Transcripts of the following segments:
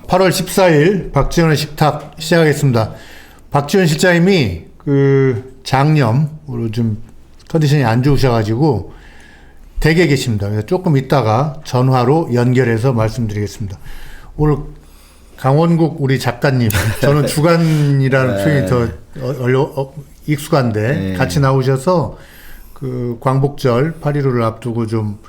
8월 14일 박지원의 식탁 시작하겠습니다. 박지원 실장님이 장염으로 좀 컨디션이 안 좋으셔가지고 댁에 계십니다. 그래서 조금 있다가 전화로 연결해서 말씀드리겠습니다. 오늘 강원국 우리 작가님, 저는 주간이라는 표현이 더 익숙한데 같이 나오셔서 광복절 8.15를 앞두고 좀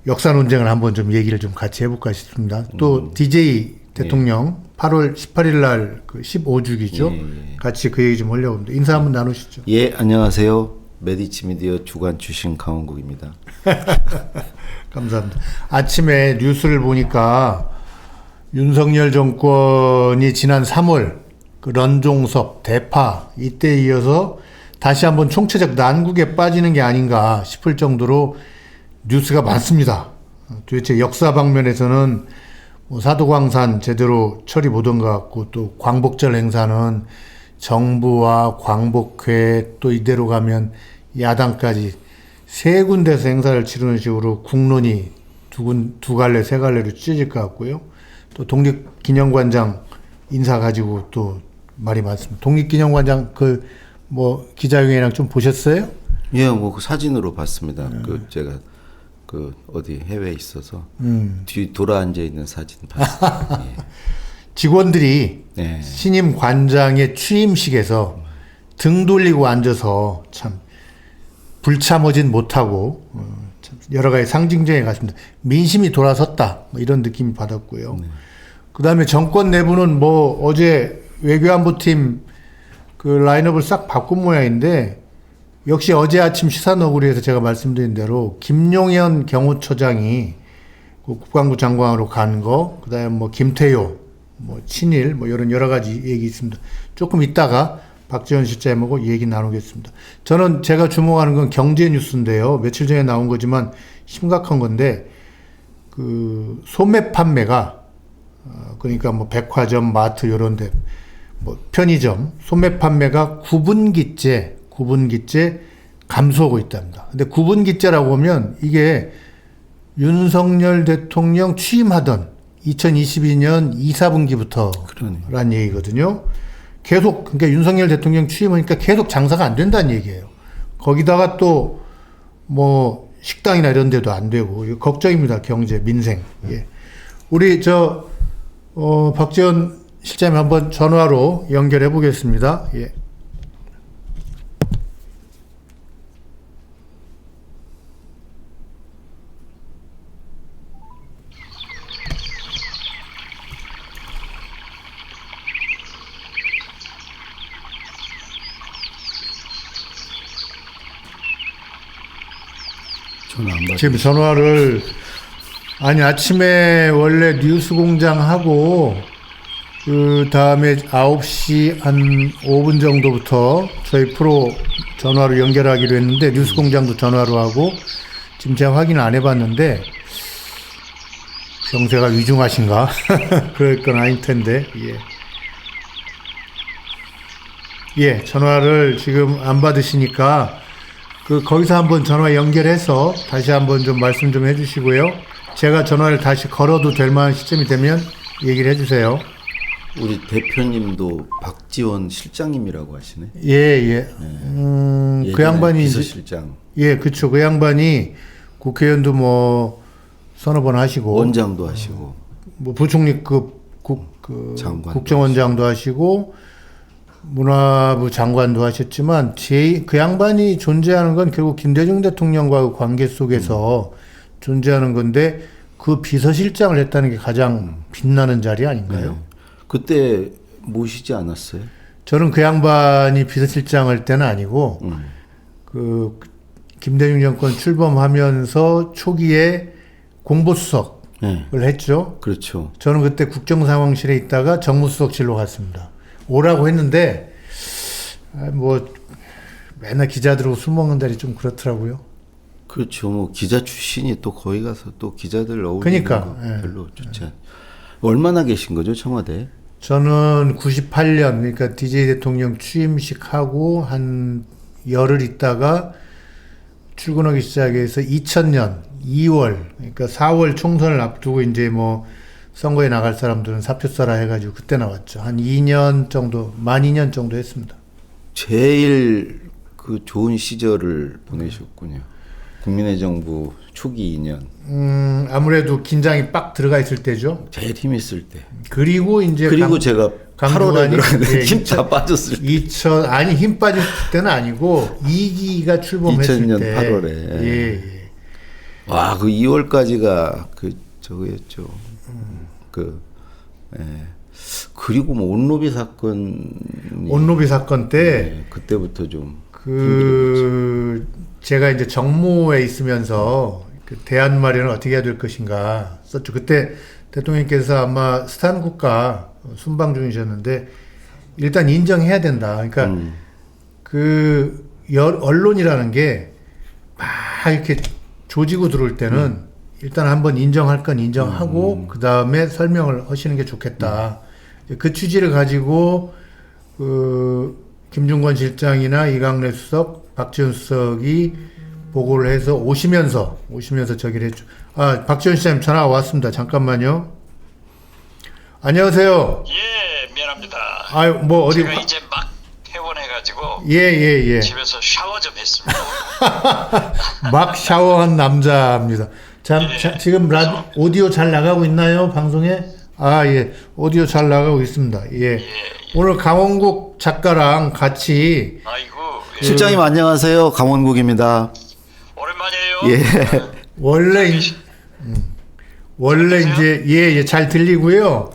역사 논쟁을 한번 좀 얘기를 좀 같이 해볼까 싶습니다. 또 DJ 대통령 8월 18일 날 15주기죠. 같이 그 얘기 좀 하려고 합니다. 인사 한번 나누시죠. 예, 안녕하세요. 메디치 미디어 주간 출신 강원국입니다. 감사합니다. 아침에 뉴스를 보니까 윤석열 정권이 지난 3월 런종섭, 대파 이때 이어서 다시 한번 총체적 난국에 빠지는 게 아닌가 싶을 정도로 뉴스가 많습니다. 도대체 역사 방면에서는 사도광산 제대로 처리 못한 것 같고, 또 광복절 행사는 정부와 광복회 또 이대로 가면 야당까지 세 군데서 행사를 치르는 식으로 국론이 두 갈래 세 갈래로 찢어질 것 같고요. 또 독립기념관장 인사 가지고 또 말이 많습니다. 독립기념관장 기자회견이랑 좀 보셨어요? 예, 그 사진으로 봤습니다. 제가 어디 해외에 있어서 뒤 돌아 앉아 있는 사진 봤어요. 예. 직원들이 신임 관장의 취임식에서 등 돌리고 앉아서 참 불참하진 못하고 참 여러 가지 상징적인 것 같습니다. 민심이 돌아섰다 이런 느낌이 받았고요. 그 다음에 정권 내부는 어제 외교안보팀 라인업을 싹 바꾼 모양인데, 역시 어제 아침 시사너구리에서 제가 말씀드린 대로 김용현 경호처장이 국방부 장관으로 간 거, 그 다음에 김태효, 친일, 이런 여러 가지 얘기 있습니다. 조금 있다가 박지원 실장님하고 얘기 나누겠습니다. 저는 제가 주목하는 건 경제 뉴스인데요. 며칠 전에 나온 거지만 심각한 건데, 소매 판매가, 그러니까 백화점, 마트, 요런 데, 편의점, 소매 판매가 9분기째 감소하고 있답니다. 근데 9분기째라고 하면 이게 윤석열 대통령 취임하던 2022년 2, 4분기부터란 얘기거든요. 그러니까 윤석열 대통령 취임하니까 계속 장사가 안 된다는 얘기예요. 거기다가 또 식당이나 이런 데도 안 되고, 이거 걱정입니다. 경제, 민생. 예. 우리 박지원 실장님 한번 전화로 연결해 보겠습니다. 예. 지금 전화를 아침에 원래 뉴스공장하고 그 다음에 9시 한 5분 정도부터 저희 프로 전화로 연결하기로 했는데, 뉴스공장도 전화로 하고 지금 제가 확인을 안 해봤는데 병세가 위중하신가? 그럴 건 아닐 텐데. 예, 전화를 지금 안 받으시니까 거기서 한번 전화 연결해서 다시 한번 좀 말씀 좀 해주시고요. 제가 전화를 다시 걸어도 될 만한 시점이 되면 얘기를 해주세요. 우리 대표님도 박지원 실장님이라고 하시네. 예. 그 양반이 비서실장. 예, 그렇죠. 그 양반이 국회의원도 서너 번 하시고, 원장도 하시고, 부총리급 국정원장도 하시고, 문화부 장관도 하셨지만, 그 양반이 존재하는 건 결국 김대중 대통령과의 관계 속에서 존재하는 건데, 그 비서실장을 했다는 게 가장 빛나는 자리 아닌가요? 그때 모시지 않았어요? 저는 그 양반이 비서실장 할 때는 아니고, 김대중 정권 출범하면서 초기에 공보수석을 했죠. 그렇죠. 저는 그때 국정상황실에 있다가 정무수석실로 갔습니다. 오라고 했는데, 맨날 기자들하고 술 먹는 날이 좀 그렇더라고요. 그렇죠. 기자 출신이 또 거기 가서 또 기자들 어울리는 거 별로 좋지 않아요. 얼마나 계신 거죠, 청와대? 저는 98년, 그러니까 DJ 대통령 취임식하고 한 열흘 있다가 출근하기 시작해서 2000년 2월, 그러니까 4월 총선을 앞두고 이제 선거에 나갈 사람들은 사표 써라 해가지고 그때 나왔죠. 한 2년 정도, 만 2년 정도 했습니다. 제일 그 좋은 시절을 보내셨군요. 국민의 정부 초기 2년. 아무래도 긴장이 빡 들어가 있을 때죠. 제일 힘있을 때. 그리고 이제 그리고 제가 8월에 들어갔는데 힘 다 빠졌을 때. 아니 힘 빠졌을 때는 아니고 2기가 출범했을 2000년 때. 8월에. 예. 와, 그 2월까지가 그 저거였죠. 예. 그리고 뭐 온로비 사건. 온로비 사건 때 네, 그때부터 좀. 제가 이제 정모에 있으면서 그 대안 마련을 어떻게 해야 될 것인가 썼죠. 그때 대통령께서 아마 스탄 국가 순방 중이셨는데 일단 인정해야 된다. 그러니까 언론이라는 게 막 이렇게 조지고 들어올 때는 일단 한번 인정할 건 인정하고 그 다음에 설명을 하시는 게 좋겠다. 그 취지를 가지고 김중권 실장이나 이강래 수석, 박지원 수석이 보고를 해서 오시면서 저기를 했죠. 박지원 실장님 전화 왔습니다. 잠깐만요. 안녕하세요. 예, 미안합니다. 뭐 어디 제가 이제 막 퇴원해가지고 예. 집에서 샤워 좀 했습니다. 막 샤워한 남자입니다. 지금 오디오 잘 나가고 있나요? 방송에? 예. 오디오 잘 나가고 있습니다. 예. 오늘 강원국 작가랑 같이 아이고, 실장님 안녕하세요. 강원국입니다. 오랜만이에요. 예. 원래 이제 잘 들리고요.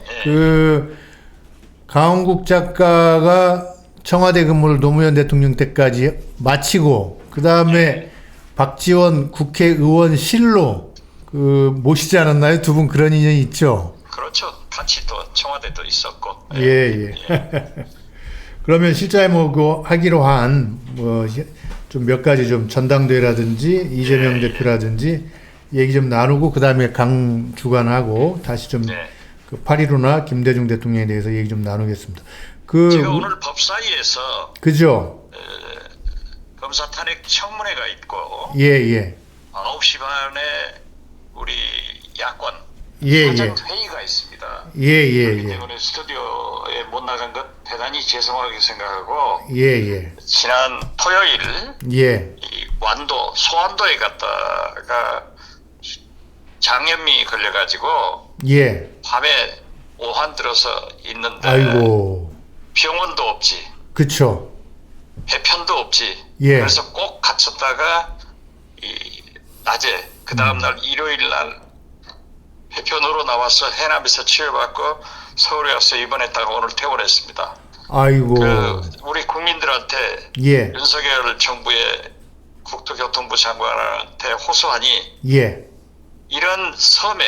강원국 작가가 청와대 근무를 노무현 대통령 때까지 마치고 그 다음에 박지원 국회의원실로 모시지 않았나요? 두 분 그런 인연이 있죠. 그렇죠. 같이 또 청와대도 있었고. 예. 그러면 실장님하고 하기로 한 좀 몇 가지 좀 전당대회라든지 이재명 대표라든지 얘기 좀 나누고 그 다음에 강 주관하고 다시 좀 그 8.15나 김대중 대통령에 대해서 얘기 좀 나누겠습니다. 제가 오늘 법사위에서 그죠? 검사 탄핵 청문회가 있고 예. 9시 반에 우리 야권 예. 사전 회의가 있습니다. 예. 그렇기 때문에 스튜디오에 못 나간 것 대단히 죄송하게 생각하고 예. 지난 토요일 예. 이 소환도에 갔다가 장염이 걸려가지고 예. 밤에 오한 들어서 있는데 아이고. 병원도 없지, 그쵸. 해편도 없지. 예. 그래서 꼭 갇혔다가 낮에 그 다음 날 일요일 날 해편으로 나와서 해남에서 치료받고 서울에 와서 입원했다가 오늘 퇴원했습니다. 아이고. 우리 국민들한테 예. 윤석열 정부의 국토교통부 장관한테 호소하니 예. 이런 섬에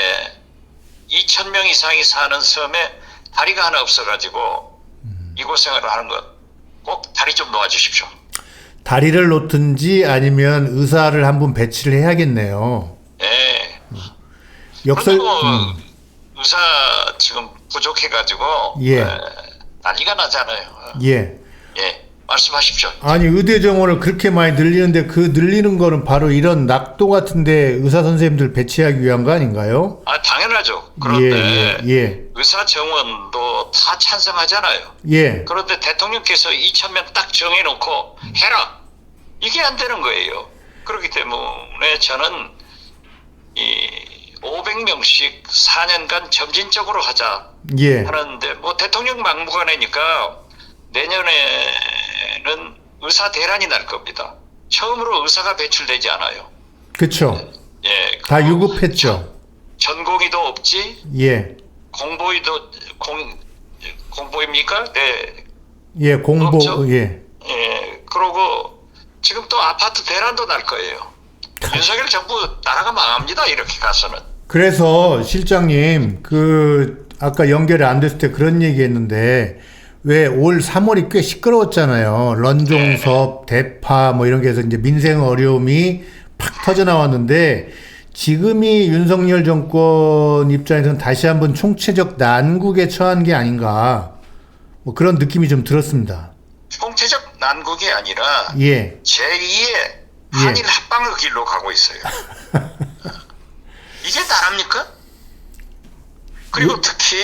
2,000명 이상이 사는 섬에 다리가 하나 없어가지고 이고생을 하는 것 꼭 다리 좀 놓아주십시오. 다리를 놓든지 아니면 의사를 한 분 배치를 해야겠네요. 예. 역설. 의사 지금 부족해가지고 예. 난리가 나잖아요. 예. 말씀하십시오. 아니 의대 정원을 그렇게 많이 늘리는데 그 늘리는 거는 바로 이런 낙도 같은데 의사 선생님들 배치하기 위한 거 아닌가요? 당연하죠. 그런데 예. 의사 정원도 다 찬성하잖아요. 예. 그런데 대통령께서 2,000명 딱 정해놓고 해라, 이게 안 되는 거예요. 그렇기 때문에 저는 이 500명씩 4년간 점진적으로 하자 예. 하는데 뭐 대통령 막무가내니까 내년에는 의사 대란이 날 겁니다. 처음으로 의사가 배출되지 않아요. 그쵸. 예. 다 유급했죠. 전공의도 없지. 예. 공보입니까? 네. 예, 공보. 없죠? 예. 그러고 지금 또 아파트 대란도 날 거예요. 윤석열 정부 나라가 망합니다. 이렇게 가서는. 그래서 실장님 아까 연결이 안 됐을 때 그런 얘기했는데 왜 올 3월이 꽤 시끄러웠잖아요. 런종섭, 대파 뭐 이런 게 해서 이제 민생 어려움이 팍 터져 나왔는데 지금이 윤석열 정권 입장에서는 다시 한번 총체적 난국에 처한 게 아닌가 뭐 그런 느낌이 좀 들었습니다. 총체적 난국이 아니라 예. 제2의 한일 합방의 길로 가고 있어요. 이게 나랍니까? 그리고 특히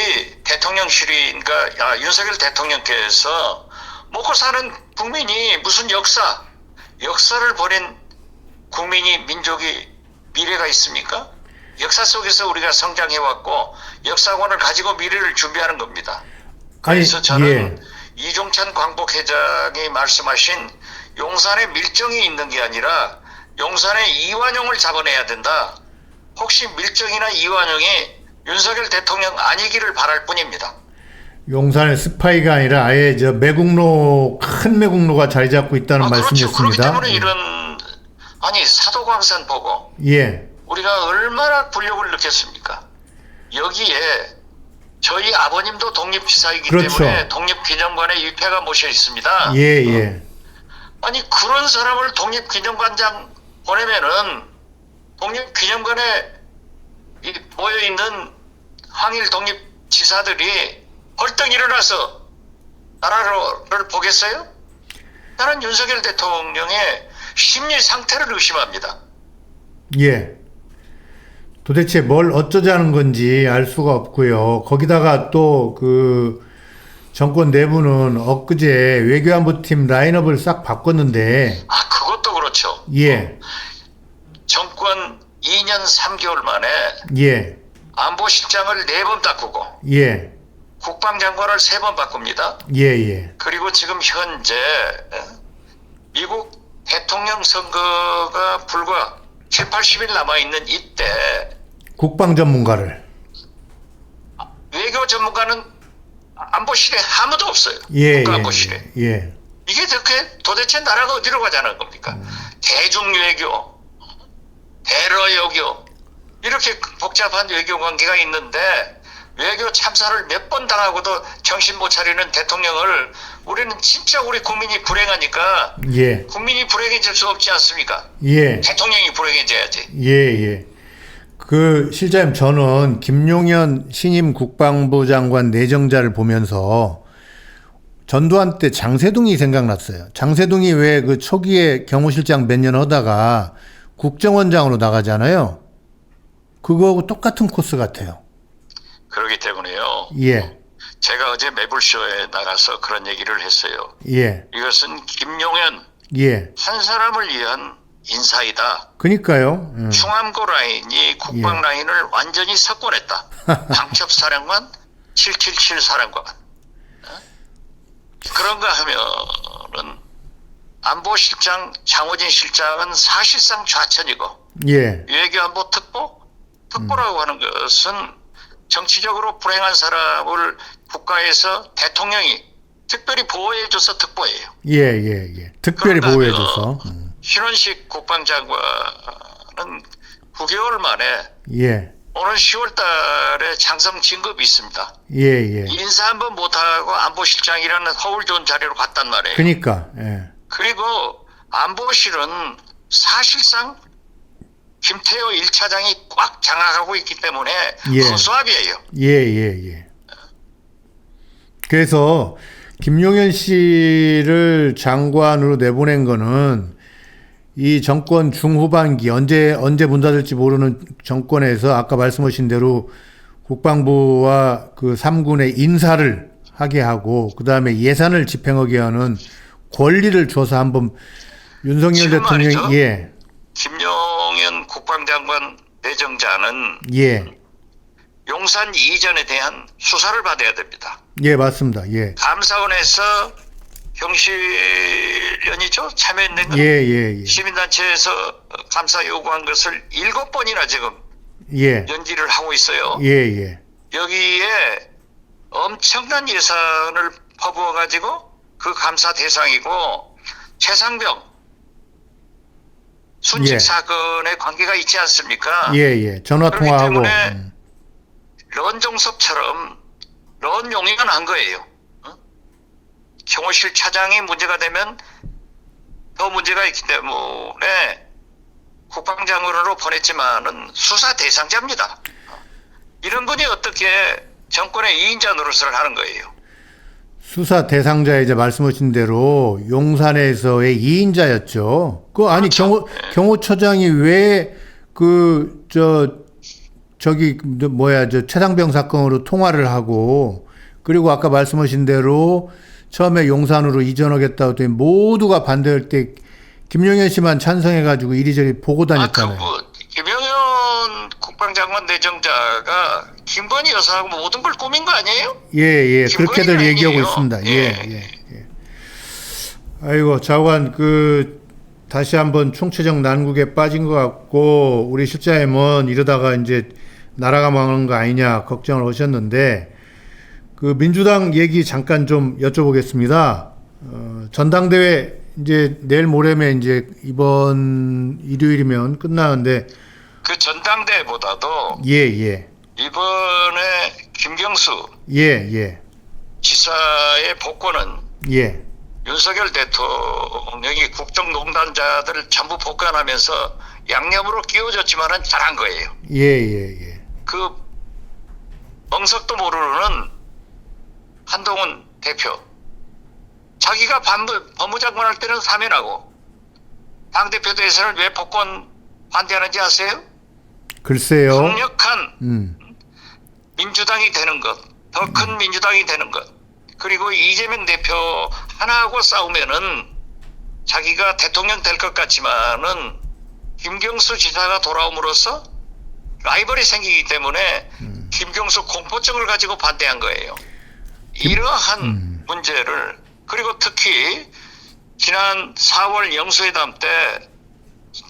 대통령실인가 윤석열 대통령께서 먹고 사는 국민이 무슨 역사를 보낸 국민이 민족이 미래가 있습니까? 역사 속에서 우리가 성장해왔고 역사관을 가지고 미래를 준비하는 겁니다. 그래서 저는 이종찬 광복회장이 말씀하신 용산에 밀정이 있는 게 아니라 용산에 이완용을 잡아내야 된다. 혹시 밀정이나 이완용이 윤석열 대통령 아니기를 바랄 뿐입니다. 용산의 스파이가 아니라 아예 저 매국노, 큰 매국노가 자리 잡고 있다는 그렇죠. 말씀이었습니다. 그렇기 때문에 이런 사도광산 보고 예. 우리가 얼마나 굴욕을 느꼈습니까? 여기에 저희 아버님도 독립지사이기 그렇죠. 때문에 독립기념관에 일패가 모셔 있습니다. 예. 아니 그런 사람을 독립기념관장 보내면은 독립기념관에 모여있는 항일 독립지사들이 벌떡 일어나서 나라를 보겠어요? 나는 윤석열 대통령의 심리 상태를 의심합니다. 예. 도대체 뭘 어쩌자는 건지 알 수가 없고요. 거기다가 또 그 정권 내부는 엊그제 외교안보팀 라인업을 싹 바꿨는데. 그것도 그렇죠. 예. 정권 2년 3개월 만에 예. 안보실장을 4번 바꾸고 예. 국방장관을 3번 바꿉니다. 예. 그리고 지금 현재 미국 대통령 선거가 불과 7, 80일 남아있는 이때 국방 전문가를. 외교 전문가는 안보실에 아무도 없어요. 예. 국가안보실에. 예. 이게 도대체 나라가 어디로 가자는 겁니까? 대중외교, 대러외교 이렇게 복잡한 외교 관계가 있는데 외교 참사를 몇 번 당하고도 정신 못 차리는 대통령을 우리는 진짜 우리 국민이 불행하니까 예. 국민이 불행해질 수 없지 않습니까? 예. 대통령이 불행해져야지. 예. 그 실장님, 저는 김용현 신임 국방부 장관 내정자를 보면서 전두환 때 장세동이 생각났어요. 장세동이 왜 그 초기에 경호실장 몇 년 하다가 국정원장으로 나가잖아요. 그거하고 똑같은 코스 같아요. 그렇기 때문에요. 예. 제가 어제 매불쇼에 나가서 그런 얘기를 했어요. 예. 이것은 김용현 예. 한 사람을 위한 인사이다. 그니까요. 충암고 라인이 국방 라인을 완전히 석권했다. 방첩사령관, 777 사령관. 그런가 하면은 안보실장 장호진 실장은 사실상 좌천이고 예. 외교안보 특보라고 하는 것은 정치적으로 불행한 사람을 국가에서 대통령이 특별히 보호해줘서 특보예요. 예. 특별히 보호해줘서. 신원식 국방장관은 9개월 만에 예. 오는 10월 달에 장성 진급이 있습니다. 예. 인사 한번 못하고 안보실장이라는 허울 좋은 자리로 갔단 말이에요. 그니까. 예. 그리고 안보실은 사실상 김태호 1차장이 꽉 장악하고 있기 때문에 허수아비예요. 예. 그래서 김용현 씨를 장관으로 내보낸 거는 이 정권 중후반기 언제 문 닫을지 모르는 정권에서 아까 말씀하신 대로 국방부와 그 3군의 인사를 하게 하고 그다음에 예산을 집행하게 하는 권리를 줘서 한번 윤석열 대통령이 말이죠. 김용현 국방장관 내정자는 용산 이전에 대한 수사를 받아야 됩니다. 예, 맞습니다. 예. 감사원에서 경실련이죠? 참여했는 거. 예. 시민단체에서 감사 요구한 것을 7번이나 지금 연기를 하고 있어요. 예. 여기에 엄청난 예산을 퍼부어가지고 그 감사 대상이고 최상병 순직 사건에 관계가 있지 않습니까? 예. 전화 통화하고. 그렇기 때문에 런종섭처럼 런용이가 난 거예요. 경호실 차장이 문제가 되면 더 문제가 있기 때문에 국방장관으로 보냈지만은 수사 대상자입니다. 이런 분이 어떻게 정권의 2인자 노릇을 하는 거예요? 수사 대상자 이제 말씀하신 대로 용산에서의 2인자였죠. 그 아니 그렇죠. 경호처장이 왜 그 저기 뭐야 저 최상병 사건으로 통화를 하고 그리고 아까 말씀하신 대로 처음에 용산으로 이전하겠다고 했더니 모두가 반대할 때 김용현 씨만 찬성해가지고 이리저리 보고 다녔잖아요. 김용현 국방장관 내정자가 김건희 여사하고 모든 걸 꾸민 거 아니에요? 예. 그렇게들 김건희가 얘기하고 아니에요. 있습니다. 예. 아이고 장관 다시 한번 총체적 난국에 빠진 것 같고 우리 실장님은 이러다가 이제 나라가 망하는 거 아니냐 걱정을 하셨는데 그 민주당 얘기 잠깐 좀 여쭤보겠습니다. 전당대회 이제 내일 모레면 이제 이번 일요일이면 끝나는데 그 전당대회보다도 예. 이번에 김경수 예. 지사의 복권은 예. 윤석열 대통령이 국정농단자들을 전부 복권하면서 양념으로 끼워줬지만은 잘한 거예요. 예. 그 멍석도 모르는 한동훈 대표, 자기가 법무장관 할 때는 사면하고 당대표 대선을 왜 복권 반대하는지 아세요? 글쎄요. 강력한 민주당이 되는 것, 더 큰 민주당이 되는 것, 그리고 이재명 대표 하나하고 싸우면은 자기가 대통령 될 것 같지만은 김경수 지사가 돌아옴으로써 라이벌이 생기기 때문에 김경수 공포증을 가지고 반대한 거예요. 이러한 문제를, 그리고 특히 지난 4월 영수회담 때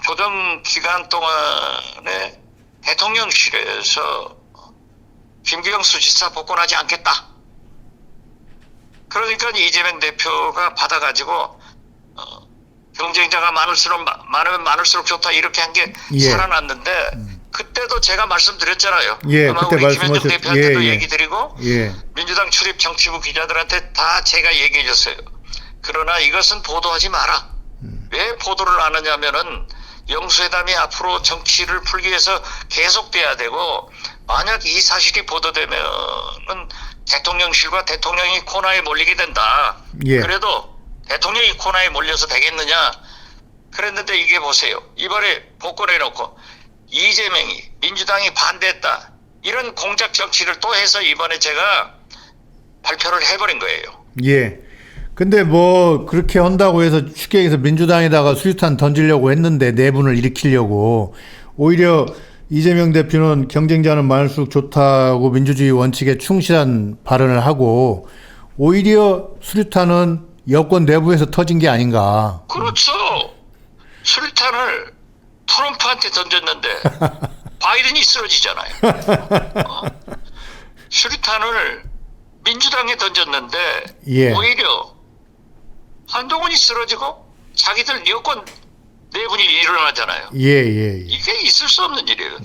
조정 기간 동안에 대통령실에서 김경수 지사 복권하지 않겠다. 그러니까 이재명 대표가 받아가지고 경쟁자가 많으면 많을수록 좋다 이렇게 한 게 살아났는데 그때도 제가 말씀드렸잖아요. 예, 아마 그때 우리 김현정 대표한테도 예. 얘기 드리고 민주당 출입 정치부 기자들한테 다 제가 얘기해 줬어요. 그러나 이것은 보도하지 마라. 왜 보도를 안 하냐면은 영수회담이 앞으로 정치를 풀기 위해서 계속돼야 되고 만약 이 사실이 보도되면은 대통령실과 대통령이 코너에 몰리게 된다. 예. 그래도 대통령이 코너에 몰려서 되겠느냐. 그랬는데 이게 보세요. 이번에 복권해놓고 이재명이 민주당이 반대했다. 이런 공작 정치를 또 해서 이번에 제가 발표를 해버린 거예요. 예. 근데 뭐 그렇게 한다고 해서 쉽게 얘기해서 민주당에다가 수류탄 던지려고 했는데 내분을 일으키려고 오히려 이재명 대표는 경쟁자는 많을수록 좋다고 민주주의 원칙에 충실한 발언을 하고 오히려 수류탄은 여권 내부에서 터진 게 아닌가. 그렇죠. 수류탄을 트럼프한테 던졌는데 바이든이 쓰러지잖아요. 수류탄을 민주당에 던졌는데 예. 오히려 한동훈이 쓰러지고 자기들 여권 내분이 일어나잖아요. 예. 이게 있을 수 없는 일이에요.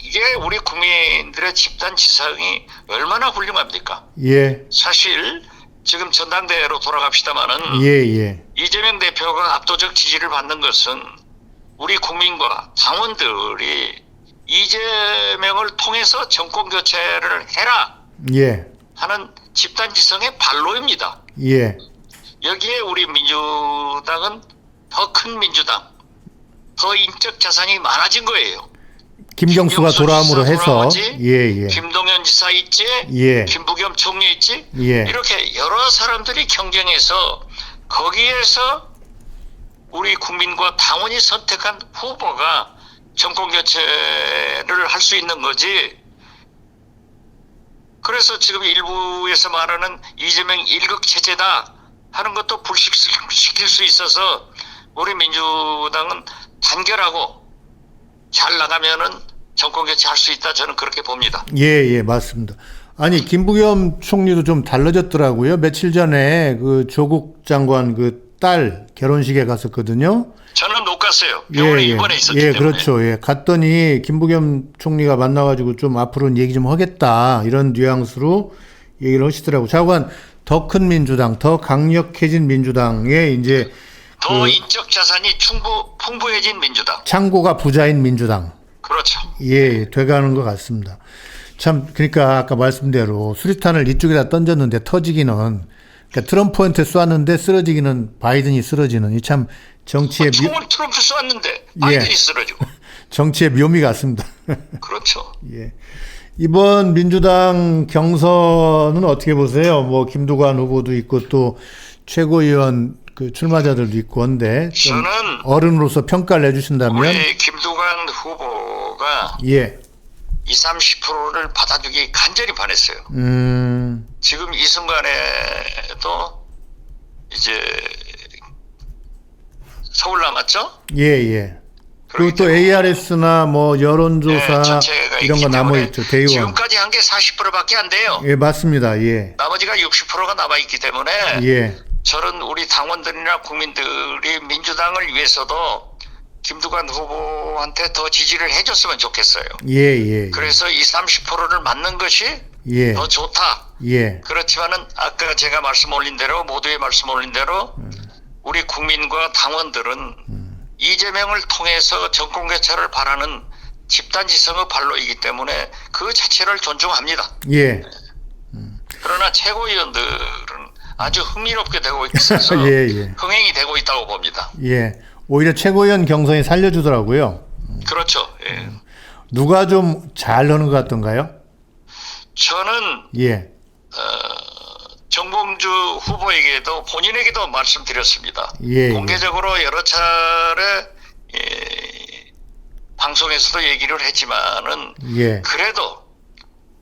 이게 우리 국민들의 집단 지성이 얼마나 훌륭합니까? 예. 사실 지금 전당대회로 돌아갑시다마는 예. 이재명 대표가 압도적 지지를 받는 것은 우리 국민과 당원들이 이재명을 통해서 정권 교체를 해라 예. 하는 집단 지성의 발로입니다. 예. 여기에 우리 민주당은 더 큰 민주당, 더 인적 자산이 많아진 거예요. 김경수가 돌아옴으로 해서 돌아오지, 예. 김동연 지사 있지, 예. 김부겸 총리 있지, 예. 이렇게 여러 사람들이 경쟁해서 거기에서 우리 국민과 당원이 선택한 후보가 정권 교체를 할 수 있는 거지. 그래서 지금 일부에서 말하는 이재명 일극 체제다 하는 것도 불식시킬 수 있어서 우리 민주당은 단결하고 잘 나가면은 정권 교체할 수 있다. 저는 그렇게 봅니다. 예, 맞습니다. 아니 김부겸 총리도 좀 달라졌더라고요. 며칠 전에 그 조국 장관 그 딸 결혼식에 갔었거든요. 저는 못 갔어요. 병원에 입원해 있었기 때문에. 그렇죠. 갔더니 김부겸 총리가 만나가지고 좀 앞으로는 얘기 좀 하겠다 이런 뉘앙스로 얘기를 하시더라고요. 장관 더 큰 민주당, 더 강력해진 민주당에 이제 더 인적 자산이 풍부해진 민주당. 창고가 부자인 민주당. 그렇죠. 예, 돼가는 것 같습니다. 참 그러니까 아까 말씀대로 수류탄을 이쪽에다 던졌는데 터지기는 그러니까 트럼프한테 쐈는데 쓰러지기는 바이든이 쓰러지는 이 참 정치의 총을 트럼프 쐈는데 바이든이 쓰러지고. 정치의 묘미 같습니다. 그렇죠. 예. 이번 민주당 경선은 어떻게 보세요? 뭐 김두관 후보도 있고 또 최고위원 그 출마자들도 있고 한데 좀 저는 어른으로서 평가를 해주신다면 우리 김두관 후보가 예. 20, 30%를 받아주기 간절히 바랬어요. 지금 이 순간에도 이제 서울 남았죠? 예, 예. 그리고 그렇기 또 때문에 ARS나 뭐 여론조사 전체가 이런 거 있기 남아 때문에 있죠. 대의원. 지금까지 한 게 40%밖에 안 돼요. 예, 맞습니다. 예. 나머지가 60%가 남아 있기 때문에 예. 저는 우리 당원들이나 국민들이 민주당을 위해서도 김두관 후보한테 더 지지를 해줬으면 좋겠어요. 예, 예. 그래서 20, 30%를 맞는 것이 예. 더 좋다. 예. 그렇지만은 아까 제가 말씀 올린 대로 모두의 말씀 올린 대로 우리 국민과 당원들은 이재명을 통해서 정권 교체를 바라는 집단지성의 발로이기 때문에 그 자체를 존중합니다. 예. 그러나 최고위원들은 아주 흥미롭게 되고 있어서 예, 예. 흥행이 되고 있다고 봅니다. 예. 오히려 최고위원 경선이 살려주더라고요. 그렇죠. 예. 누가 좀 잘 노는 것 같던가요? 저는 예. 정봉주 후보에게도 본인에게도 말씀드렸습니다. 예, 공개적으로 여러 차례 방송에서도 얘기를 했지만은 예. 그래도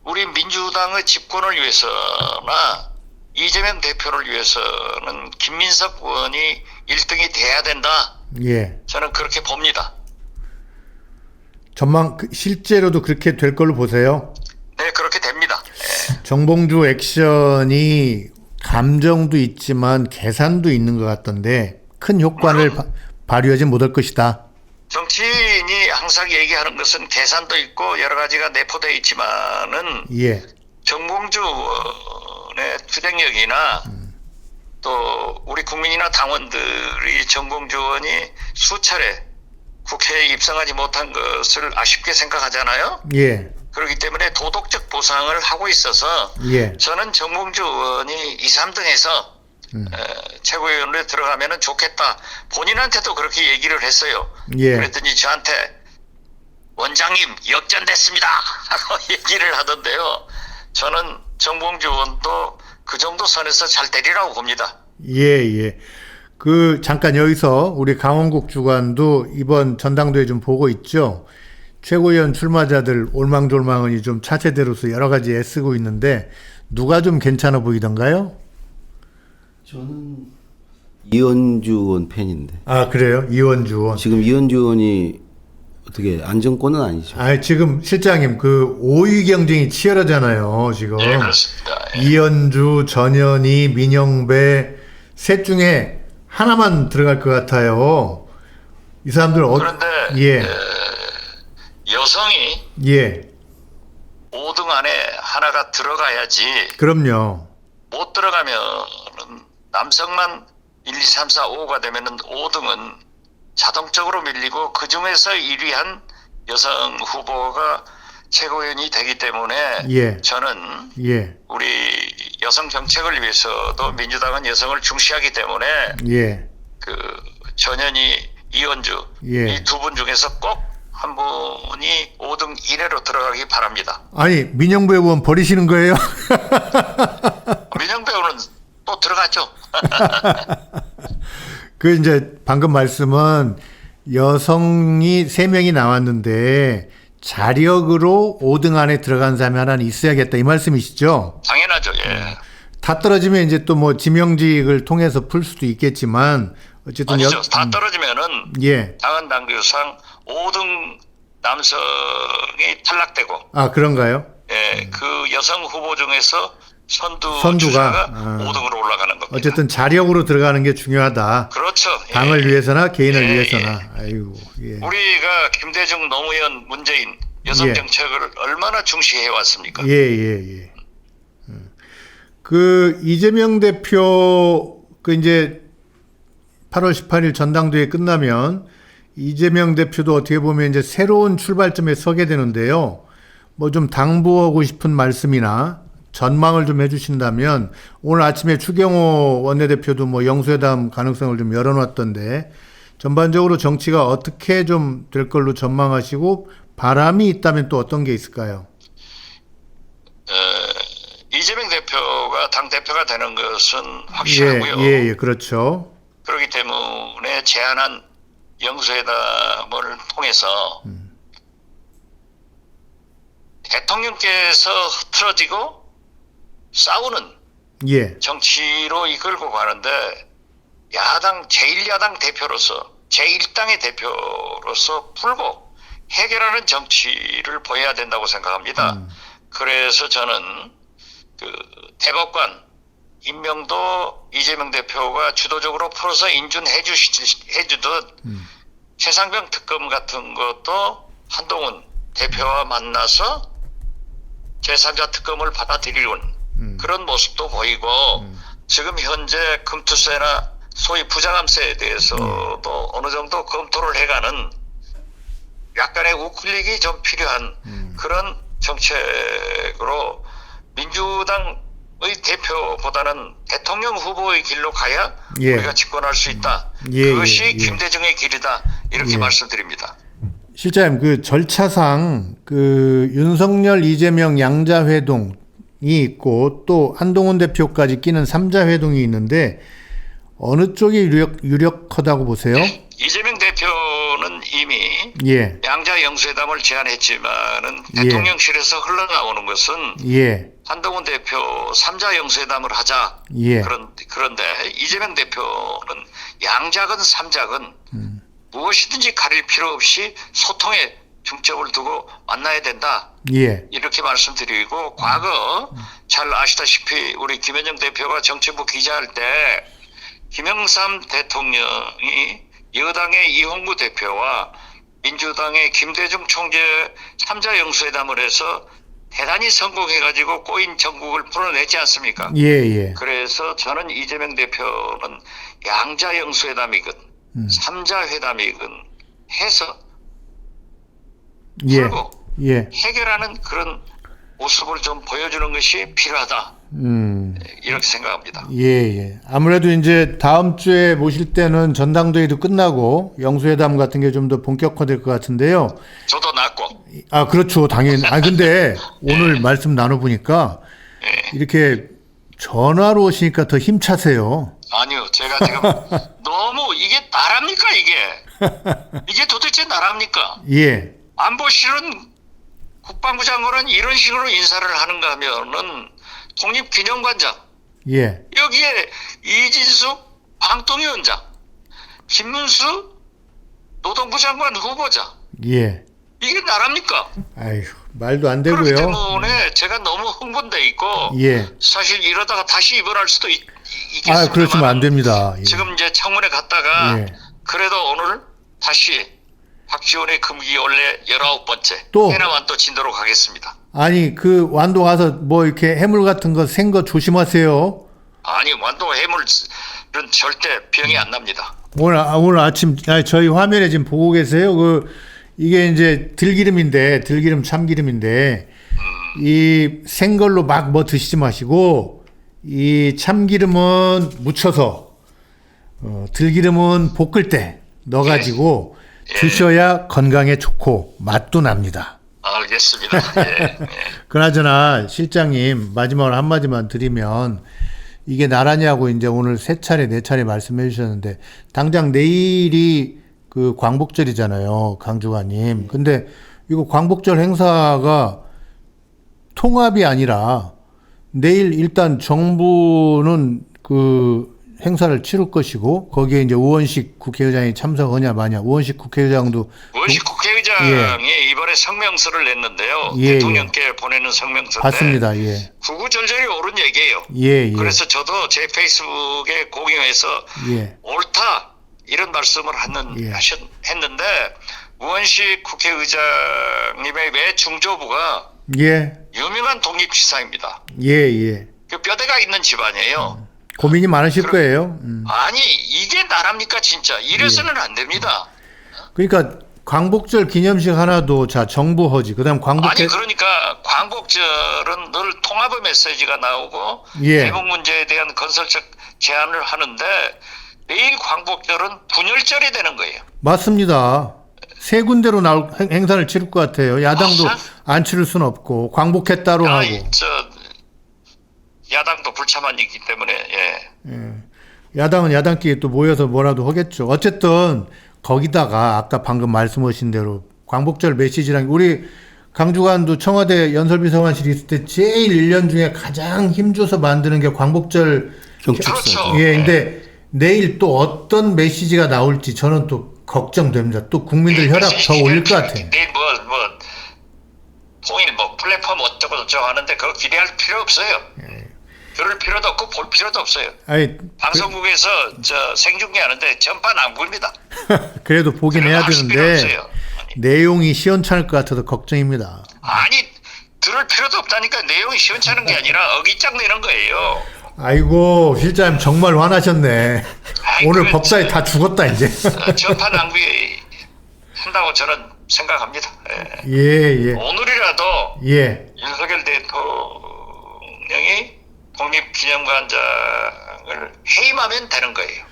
우리 민주당의 집권을 위해서나 이재명 대표를 위해서는 김민석 의원이 1등이 돼야 된다. 예. 저는 그렇게 봅니다. 전망 실제로도 그렇게 될 걸로 보세요. 네, 그렇게 됩니다. 네. 정봉주 액션이 감정도 있지만 계산도 있는 것 같던데 큰 효과를 발휘하지 못할 것이다. 정치인이 항상 얘기하는 것은 계산도 있고 여러 가지가 내포되어 있지만은 예. 정봉주 의원의 투쟁력이나 또 우리 국민이나 당원들이 정봉주 의원이 수차례 국회에 입성하지 못한 것을 아쉽게 생각하잖아요. 예. 그렇기 때문에 도덕적 보상을 하고 있어서 예. 저는 정봉주 의원이 2, 3등에서 최고위원으로 들어가면 좋겠다. 본인한테도 그렇게 얘기를 했어요. 예. 그랬더니 저한테 원장님 역전됐습니다 하고 얘기를 하던데요. 저는 정봉주 의원도 그 정도 선에서 잘 되리라고 봅니다. 예, 예. 잠깐 여기서 우리 강원국 주관도 이번 전당대회 좀 보고 있죠. 최고위원 출마자들 올망졸망이 좀 차세대로서 여러 가지 애쓰고 있는데 누가 좀 괜찮아 보이던가요? 저는 이현주 의원 팬인데. 아, 그래요? 이원주 의원. 지금 이현주 의원이 어떻게 안정권은 아니죠. 아, 지금 실장님 그 5위 경쟁이 치열하잖아요, 지금. 네, 그렇습니다. 예. 이현주, 전현희, 민영배 셋 중에 하나만 들어갈 것 같아요. 이 사람들 그런데 예. 여성이 예. 5등 안에 하나가 들어가야지 그럼요. 못 들어가면은 남성만 1, 2, 3, 4, 5가 되면은 5등은 자동적으로 밀리고 그 중에서 1위한 여성 후보가 최고위원이 되기 때문에 예. 저는 예. 우리 여성 정책을 위해서도 민주당은 여성을 중시하기 때문에 예. 그 전현희, 이현주 예. 이 두 분 중에서 꼭 한 분이 5등 이내로 들어가기 바랍니다. 아니, 민영배 의원 버리시는 거예요? 민영배우는 또 들어가죠. 그 이제 방금 말씀은 여성이 3명이 나왔는데 자력으로 5등 안에 들어간 사람이 하나는 있어야겠다 이 말씀이시죠? 당연하죠. 예. 다 떨어지면 이제 또 뭐 지명직을 통해서 풀 수도 있겠지만 어쨌든 아니죠. 다 떨어지면은 예. 당헌 당규상 5등 남성이 탈락되고 아, 그런가요? 예, 그 여성 후보 중에서 선두가 선두가 5등으로 올라가는 겁니다. 어쨌든 자력으로 들어가는 게 중요하다. 그렇죠. 예. 당을 위해서나 개인을 예, 위해서나. 아이고. 예. 우리가 김대중, 노무현, 문재인 여성 예. 정책을 얼마나 중시해 왔습니까? 예, 예, 예. 그 이재명 대표 그 이제 8월 18일 전당대회 끝나면 이재명 대표도 어떻게 보면 이제 새로운 출발점에 서게 되는데요. 뭐 좀 당부하고 싶은 말씀이나 전망을 좀 해주신다면 오늘 아침에 추경호 원내대표도 뭐 영수회담 가능성을 좀 열어놨던데 전반적으로 정치가 어떻게 좀 될 걸로 전망하시고 바람이 있다면 또 어떤 게 있을까요? 이재명 대표가 당 대표가 되는 것은 확실하고요. 예, 그렇죠. 그렇기 때문에 제안한 영수회담을 통해서 대통령께서 흐트러지고 싸우는 예, 정치로 이끌고 가는데 야당 제1야당 대표로서 제1당의 대표로서 풀고 해결하는 정치를 보여야 된다고 생각합니다. 그래서 저는 그 대법관 임명도 이재명 대표가 주도적으로 풀어서 해주듯 최상병 특검 같은 것도 한동훈 대표와 만나서 제3자 특검을 받아들이는 그런 모습도 보이고 지금 현재 금투세나 소위 부장암세에 대해서도 어느 정도 검토를 해가는 약간의 우클릭이 좀 필요한 그런 정책으로 민주당의 대표보다는 대통령 후보의 길로 가야 예. 우리가 집권할 수 있다. 예, 그것이 예. 김대중의 길이다. 이렇게 예. 말씀드립니다. 실장님, 그 절차상 그 윤석열, 이재명 양자회동이 있고 또 한동훈 대표까지 끼는 3자 회동이 있는데 어느 쪽이 유력하다고 보세요? 이재명 대표는 이미 예, 양자 영수회담을 제안했지만은 예. 대통령실에서 흘러나오는 것은 예, 한동훈 대표 3자 영수회담을 하자. 예. 그런데 이재명 대표는 양작은 3작은 무엇이든지 가릴 필요 없이 소통에 중점을 두고 만나야 된다. 예, 이렇게 말씀드리고 과거 잘 아시다시피 우리 김현정 대표가 정치부 기자할 때 김영삼 대통령이 여당의 이홍구 대표와 민주당의 김대중 총재 3자 영수회담을 해서 대단히 성공해가지고 꼬인 전국을 풀어내지 않습니까? 예, 예. 그래서 저는 이재명 대표는 양자 영수회담이건 3자 회담이건 해서 예, 풀고 예. 해결하는 그런 모습을 좀 보여주는 것이 필요하다. 이렇게 생각합니다. 예, 예. 아무래도 이제 다음 주에 모실 때는 전당대회도 끝나고 영수회담 같은 게 좀 더 본격화될 것 같은데요. 저도 낳고. 아, 그렇죠. 당연히. 아, 근데 오늘 말씀 나눠보니까 이렇게 전화로 오시니까 더 힘차세요. 아니요. 제가 지금 너무 이게 나랍니까 이게. 이게 도대체 나랍니까. 예, 안보실은 국방부 장관은 이런 식으로 인사를 하는가 하면은 독립기념관장 예, 여기에 이진숙 방통위원장 김문수 노동부 장관 후보자 예. 이게 나랍니까? 아휴, 말도 안 그렇기 되고요. 때문에 제가 너무 흥분돼 있고 예. 사실 이러다가 다시 입원할 수도 있겠습니다만 아, 그러시면 안 됩니다. 예. 지금 이제 청문회 갔다가 예. 그래도 오늘 다시 박지원의 금기 원래 19번째 또? 해남안 또 진도로 가겠습니다. 아니, 그 완도 가서 뭐 이렇게 해물 같은 거 센 거 조심하세요. 아니 완도 해물은 절대 병이 안 납니다. 오늘 아침, 저희 화면에 지금 보고 계세요. 이게 이제 들기름 참기름인데, 이 생걸로 막 뭐 드시지 마시고, 이 참기름은 묻혀서, 들기름은 볶을 때 넣어가지고 드셔야 건강에 좋고 맛도 납니다. 알겠습니다. 예. 그나저나 실장님 마지막으로 한마디만 드리면 이게 나라냐고 이제 오늘 3차례 4차례 말씀해 주셨는데 당장 내일이 그 광복절이잖아요, 강주관님. 근데 이거 광복절 행사가 통합이 아니라 내일 일단 정부는 그 행사를 치를 것이고 거기에 이제 우원식 국회의장이 참석하냐 마냐. 우원식 국회의장도 우원식 국회의장이 이번에 성명서를 냈는데요. 예, 대통령께 보내는 성명서인데 봤습니다. 예. 구구절절히 옳은 얘기예요. 예, 예. 그래서 저도 제 페이스북에 공유해서 예. 옳다 이런 말씀을 했는데 우원식 국회의장님의 외 중조부가 예. 유명한 독립지사입니다. 예, 예. 그 뼈대가 있는 집안이에요. 고민이 많으실 거예요. 아니 이게 나랍니까 진짜 이래서는 안 됩니다. 그러니까 광복절 기념식 하나도 자 정부 허지. 그다음 아니 그러니까 광복절은 늘 통합의 메시지가 나오고 예. 대북 문제에 대한 건설적 제안을 하는데 내일 광복절은 분열절이 되는 거예요. 맞습니다. 세 군데로 나올 행사를 치를 것 같아요. 야당도 안 치를 수는 없고 광복회 따로 하고. 야당도 불참한이기 때문에 야당은 야당끼리 또 모여서 뭐라도 하겠죠. 어쨌든 거기다가 아까 방금 말씀하신 대로 광복절 메시지랑 우리 강주관도 청와대 연설비서관실이 있을 때 제일 1년 중에 가장 힘줘서 만드는 게 광복절 경축사죠. 그렇죠. 예, 근데 내일 또 어떤 메시지가 나올지 저는 또 걱정됩니다. 또 국민들 혈압 더 올릴 것 같아요. 내일 통일 플랫폼 어쩌고 저쩌고 하는데 그거 기대할 필요 없어요. 들을 필요도 없고 볼 필요도 없어요. 아니, 방송국에서 생중계하는데 전판 안 보입니다. 그래도 보긴 해야 들어갈 필요 되는데 없어요. 내용이 시원찮을 것 같아서 걱정입니다. 아니 들을 필요도 없다니까. 내용이 시원찮은 게 아니라 어깃장 내는 거예요. 아이고 실장님 정말 화나셨네. 아이, 오늘 그, 법사위 다 죽었다 이제. 전판 낭비 한다고 저는 생각합니다. 예. 오늘이라도 예. 윤석열 대통령이 독립기념관장을 해임하면 되는 거예요.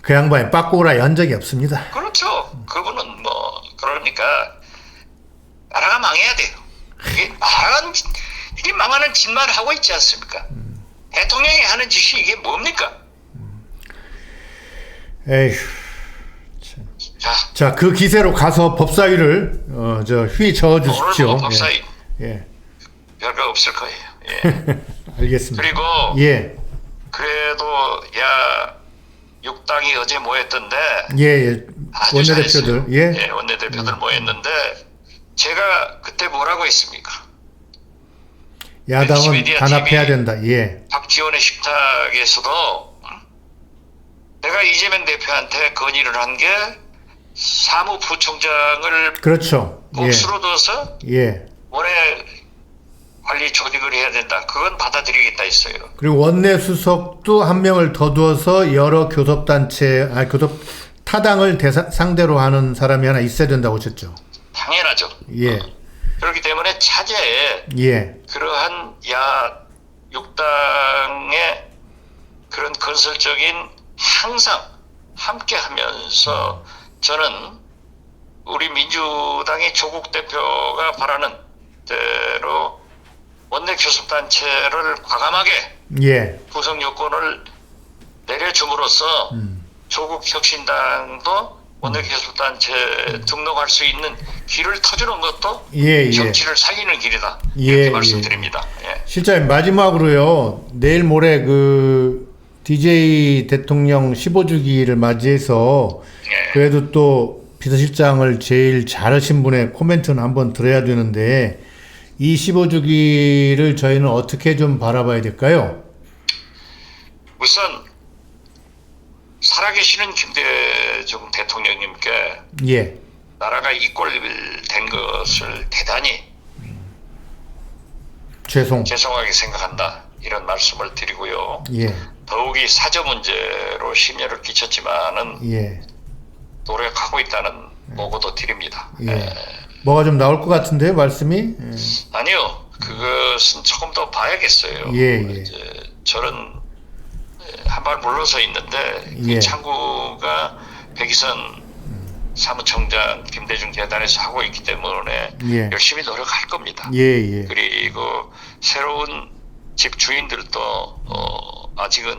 그 양반이 빠꼬라 연 적이 없습니다. 그렇죠. 그분은 그러니까 나라가 망해야 돼요. 이게 망하는 짓만 하고 있지 않습니까? 대통령이 하는 짓이 이게 뭡니까? 에휴. 자, 그 기세로 가서 법사위를 휘저어 주십시오. 오늘도 법사위 예. 별거 없을 거예요. 알겠습니다. 그리고 예. 그래도 6당이 어제 모였던데 예. 아주 원내대표들. 잘했어요. 예. 원내대표들 모였는데 제가 그때 뭐라고 했습니까? 야당은 미디어 단합해야 TV 된다. 예. 박지원의 식탁에서도 내가 이재명 대표한테 건의를 한 게 사무부총장을 그렇죠. 몫으로 둬서 예. 원외 관리 조직을 해야 된다. 그건 받아들이겠다 했어요. 그리고 원내 수석도 한 명을 더 두어서 여러 타당을 상대로 하는 사람이 하나 있어야 된다고 하셨죠. 당연하죠. 예. 그렇기 때문에 차제에 예. 그러한 6당의 그런 건설적인 항상 함께 하면서 저는 우리 민주당의 조국 대표가 바라는 대로 원내교섭단체를 과감하게 예. 구성 요건을 내려줌으로써 조국 혁신당도 원내교섭단체 등록할 수 있는 길을 터주는 것도 예. 정치를 살리는 길이다. 예, 이렇게 예. 말씀드립니다. 예. 실장님 마지막으로요. 내일 모레 DJ 대통령 15주기를 맞이해서 예. 그래도 또 비서실장을 제일 잘하신 분의 코멘트는 한번 들어야 되는데 이 15주기를 저희는 어떻게 좀 바라봐야 될까요? 우선 살아계시는 김대중 대통령님께 예. 나라가 이 꼴 된 것을 대단히 죄송하게 생각한다. 이런 말씀을 드리고요. 예. 더욱이 사저 문제로 심려를 끼쳤지만은 예. 노력하고 있다는 보고도 드립니다. 예. 뭐가 좀 나올 것 같은데요, 말씀이? 예. 아니요, 그것은 조금 더 봐야겠어요. 예. 이제 저는 한 발 물러서 있는데 예. 창구가 백이선 사무총장 김대중 재단에서 하고 있기 때문에 예. 열심히 노력할 겁니다. 예. 그리고 새로운 집 주인들도 아직은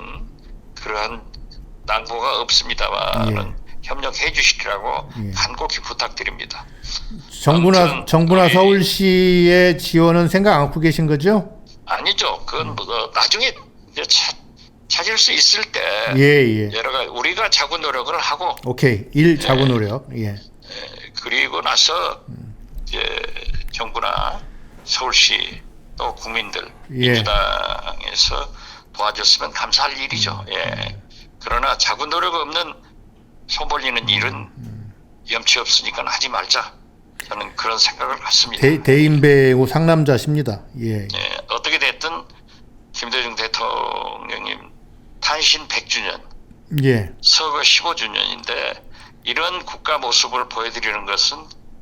그러한 낭보가 없습니다만 협력해 주시라고 간곡히 부탁드립니다. 정부나 서울시의 지원은 생각 안 하고 계신 거죠? 아니죠. 그건 나중에 찾을 수 있을 때 예. 여러 가지 우리가 자구 노력을 하고 오케이. 자구 노력. 예. 그리고 나서 이제 정부나 서울시 또 국민들 민주당에서 도와줬으면 감사할 일이죠. 예. 그러나 자구 노력 없는 손 벌리는 일은 염치 없으니까 하지 말자. 저는 그런 생각을 갖습니다. 대인배우 상남자십니다. 예. 어떻게 됐든 김대중 대통령님 탄신 100주년, 예. 서거 15주년인데 이런 국가 모습을 보여드리는 것은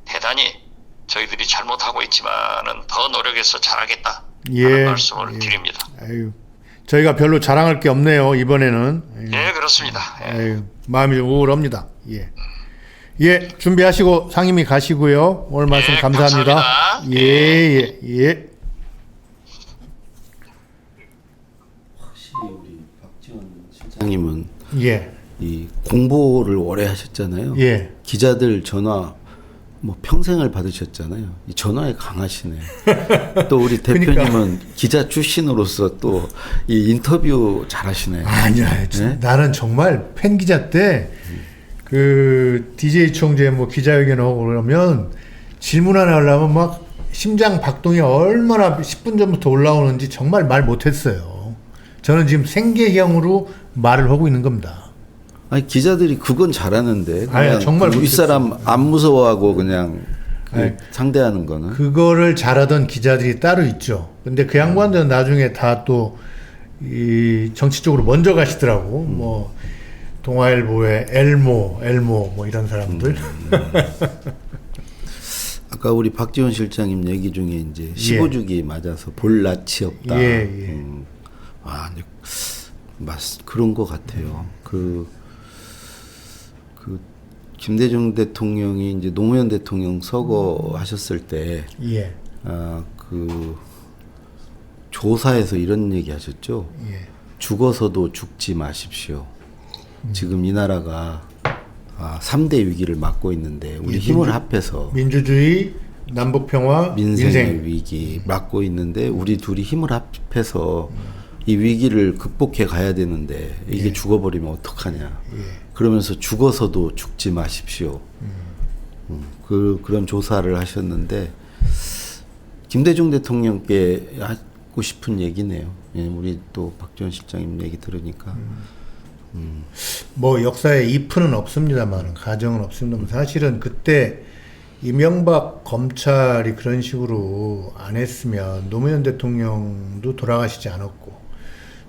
대단히 저희들이 잘못하고 있지만은 더 노력해서 잘하겠다 하는 말씀을 드립니다. 아유, 저희가 별로 자랑할 게 없네요 이번에는. 예, 그렇습니다. 아유, 마음이 좀 우울합니다. 예. 예, 준비하시고 상임위 가시고요. 오늘 말씀 예, 감사합니다. 감사합니다. 예, 예, 예. 확실히 우리 박지원 실장님은 예, 이 공보를 오래 하셨잖아요. 예. 기자들 전화 뭐 평생을 받으셨잖아요. 이 전화에 강하시네. 또 우리 대표님은 그러니까. 기자 출신으로서 또 이 인터뷰 잘하시네. 아니야, 네? 나는 정말 팬 기자 때 그 DJ 총재 뭐 기자회견 하고 그러면 질문 하나 하려면 막 심장 박동이 얼마나 10분 전부터 올라오는지 정말 말 못했어요. 저는 지금 생계형으로 말을 하고 있는 겁니다. 아니 기자들이 그건 잘하는데 아니, 그냥 정말 그 윗사람 안 무서워하고 그냥 그 아니, 상대하는 거는 그거를 잘하던 기자들이 따로 있죠. 근데 그 양반들은 나중에 다 또 이 정치 쪽으로 먼저 가시더라고. 뭐 동아일보의 엘모 뭐 이런 사람들. 아까 우리 박지원 실장님 얘기 중에 이제 15주기 맞아서 볼 낯이 없다. 예, 예. 아, 이제 그런 것 같아요. 그 김대중 대통령이 이제 노무현 대통령 서거하셨을 때, 예. 그 조사에서 이런 얘기 하셨죠. 예. 죽어서도 죽지 마십시오. 지금 이 나라가 3대 위기를 맞고 있는데 우리 힘을 합해서 민주주의, 남북평화, 민생의 민생. 위기 맞고 있는데 우리 둘이 힘을 합해서 이 위기를 극복해 가야 되는데 이게 죽어버리면 어떡하냐. 그러면서 죽어서도 죽지 마십시오. 그런 조사를 하셨는데 김대중 대통령께 하고 싶은 얘기네요. 예, 우리 또 박지원 실장님 얘기 들으니까. 뭐 역사에 if는 없습니다만 가정은 없습니다만 사실은 그때 이명박 검찰이 그런 식으로 안 했으면 노무현 대통령도 돌아가시지 않았고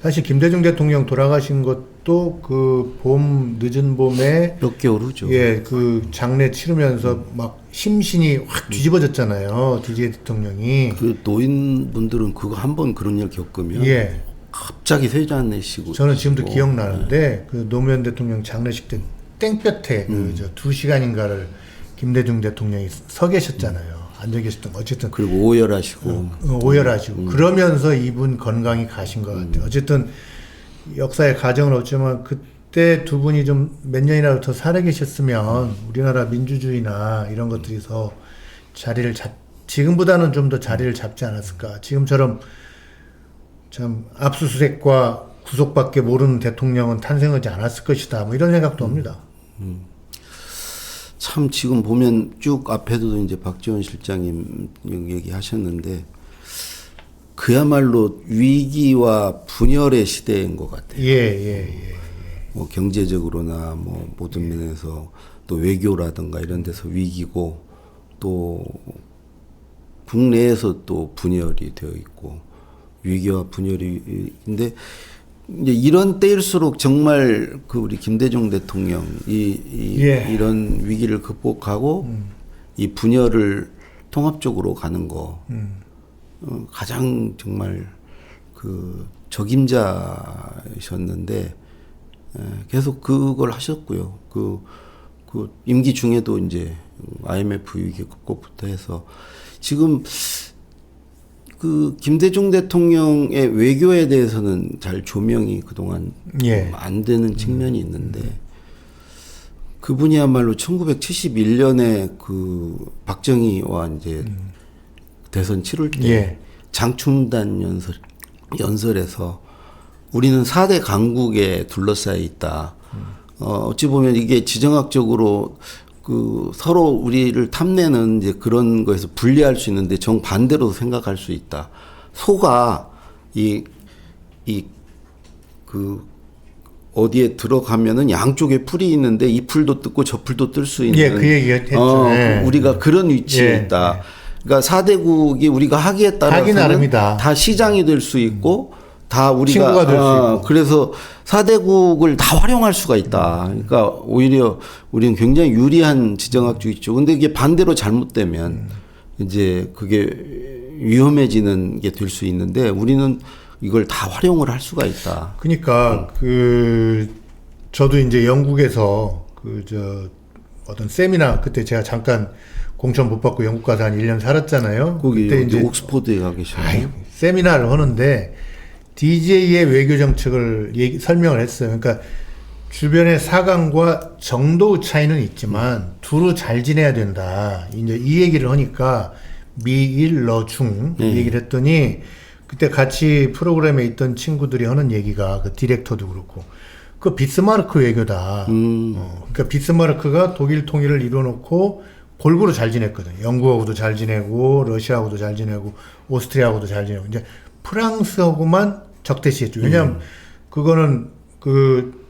사실 김대중 대통령 돌아가신 것도 그 늦은 봄에 몇 개월 후죠. 예, 그 장례 치르면서 막 심신이 확 뒤집어졌잖아요. DJ 대통령이. 그 노인분들은 그거 한 번 그런 일 겪으면 예. 갑자기 세잔 내시고. 저는 지금도 계시고. 기억나는데 그 노무현 대통령 장례식 때 땡볕에 그 2시간인가를 김대중 대통령이 서 계셨잖아요. 앉아 계셨던 거. 어쨌든 그리고 오열하시고. 오열하시고 그러면서 이분 건강이 가신 것 같아요. 어쨌든 역사의 가정은 없지만 그때 두 분이 좀 몇 년이라도 더 살아 계셨으면 우리나라 민주주의나 이런 것들이 더 지금보다는 좀 더 자리를 잡지 않았을까. 지금처럼 참 압수수색과 구속밖에 모르는 대통령은 탄생하지 않았을 것이다. 뭐 이런 생각도 합니다. 참 지금 보면 쭉 앞에도 이제 박지원 실장님 얘기하셨는데 그야말로 위기와 분열의 시대인 것 같아요. 예. 뭐 경제적으로나 뭐 모든 면에서 또 외교라든가 이런 데서 위기고 또 국내에서 또 분열이 되어 있고 위기와 분열이 근데 이제 이런 때일수록 정말 그 우리 김대중 대통령 이런 위기를 극복하고 이 분열을 통합적으로 가는 거 가장 정말 그 적임자셨는데 계속 그걸 하셨고요. 그 임기 중에도 이제 IMF 위기 극복부터 해서 지금 그 김대중 대통령의 외교에 대해서는 잘 조명이 그동안 안 되는 측면이 있는데 그분이야말로 1971년에 그 박정희와 이제 대선 치를 때 장충단 연설에서 우리는 4대 강국에 둘러싸여 있다. 어찌 보면 이게 지정학적으로 그 서로 우리를 탐내는 이제 그런 거에서 분리할 수 있는데 정반대로 생각할 수 있다. 소가 그 어디에 들어가면은 양쪽에 풀이 있는데 이 풀도 뜯고 저 풀도 뜰 수 있는. 그 얘기 했죠. 우리가 그런 위치에 있다. 그러니까 4대국이 우리가 하기에 따라서는 다 시장이 될 수 있고 다 우리가 친구가 될 수 있고. 그래서 4대국을 다 활용할 수가 있다. 그러니까 오히려 우리는 굉장히 유리한 지정학주의죠. 근데 이게 반대로 잘못되면 이제 그게 위험해지는 게 될 수 있는데 우리는 이걸 다 활용을 할 수가 있다. 그러니까 저도 이제 영국에서 어떤 세미나 그때 제가 잠깐 공천 못 받고 영국 가서 한 1년 살았잖아요. 거기 그때 이제 옥스퍼드에 가 계셨나요? 세미나를 하는데 DJ의 외교 정책을 설명을 했어요. 그러니까 주변의 사강과 정도 차이는 있지만 두루 잘 지내야 된다. 이제 이 얘기를 하니까 미일 러중 이 얘기를 했더니 그때 같이 프로그램에 있던 친구들이 하는 얘기가 그 디렉터도 그렇고 그 비스마르크 외교다. 그러니까 비스마르크가 독일 통일을 이뤄놓고 골고루 잘 지냈거든. 영국하고도 잘 지내고 러시아하고도 잘 지내고 오스트리아하고도 잘 지내고 이제 프랑스하고만 적대시했죠. 왜냐하면 그거는 그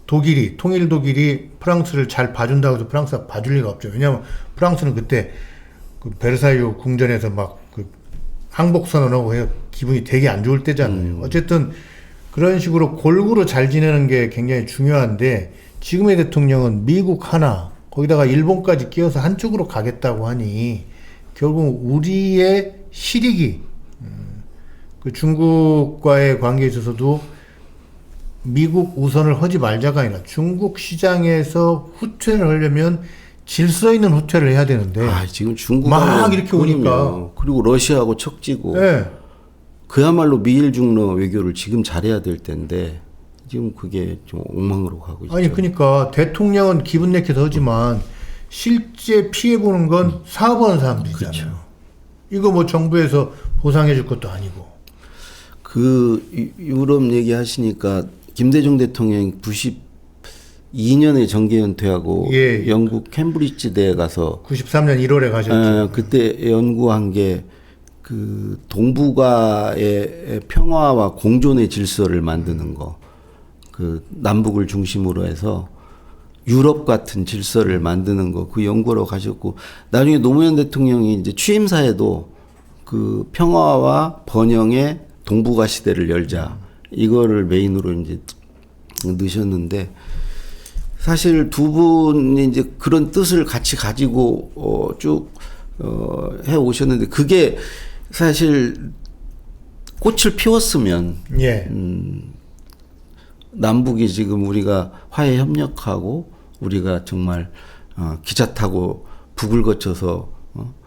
독일이 통일 독일이 프랑스를 잘 봐준다고 해서 프랑스가 봐줄 리가 없죠. 왜냐하면 프랑스는 그때 그 베르사유 궁전에서 막 그 항복 선언하고 해서 기분이 되게 안 좋을 때잖아요. 어쨌든 그런 식으로 골고루 잘 지내는 게 굉장히 중요한데 지금의 대통령은 미국 하나 거기다가 일본까지 끼워서 한쪽으로 가겠다고 하니 결국 우리의 실익이 그 중국과의 관계에 있어서도 미국 우선을 하지 말자가 아니라 중국 시장에서 후퇴를 하려면 질서 있는 후퇴를 해야 되는데 지금 중국 막 이렇게 오니까 그리고 러시아하고 척지고 네. 그야말로 미일 중러 외교를 지금 잘해야 될 텐데 지금 그게 좀 엉망으로 가고 있죠. 아니 그러니까 대통령은 기분 내켜서 하지만 실제 피해 보는 건 사업하는 사람들이잖아요. 그렇죠. 이거 뭐 정부에서 보상해 줄 것도 아니고. 그 유럽 얘기하시니까 김대중 대통령이 92년에 정계 은퇴하고 예. 영국 캠브리지대에 가서 93년 1월에 가셨죠. 그때 연구한 게 그 동북아의 평화와 공존의 질서를 만드는 거, 그 남북을 중심으로 해서 유럽 같은 질서를 만드는 거, 그 연구로 가셨고 나중에 노무현 대통령이 이제 취임사에도 그 평화와 번영의 동북아 시대를 열자 이거를 메인으로 이제 넣으셨는데 사실 두 분이 이제 그런 뜻을 같이 가지고 쭉 해 오셨는데 그게 사실 꽃을 피웠으면 예. 남북이 지금 우리가 화해 협력하고 우리가 정말 기차 타고 북을 거쳐서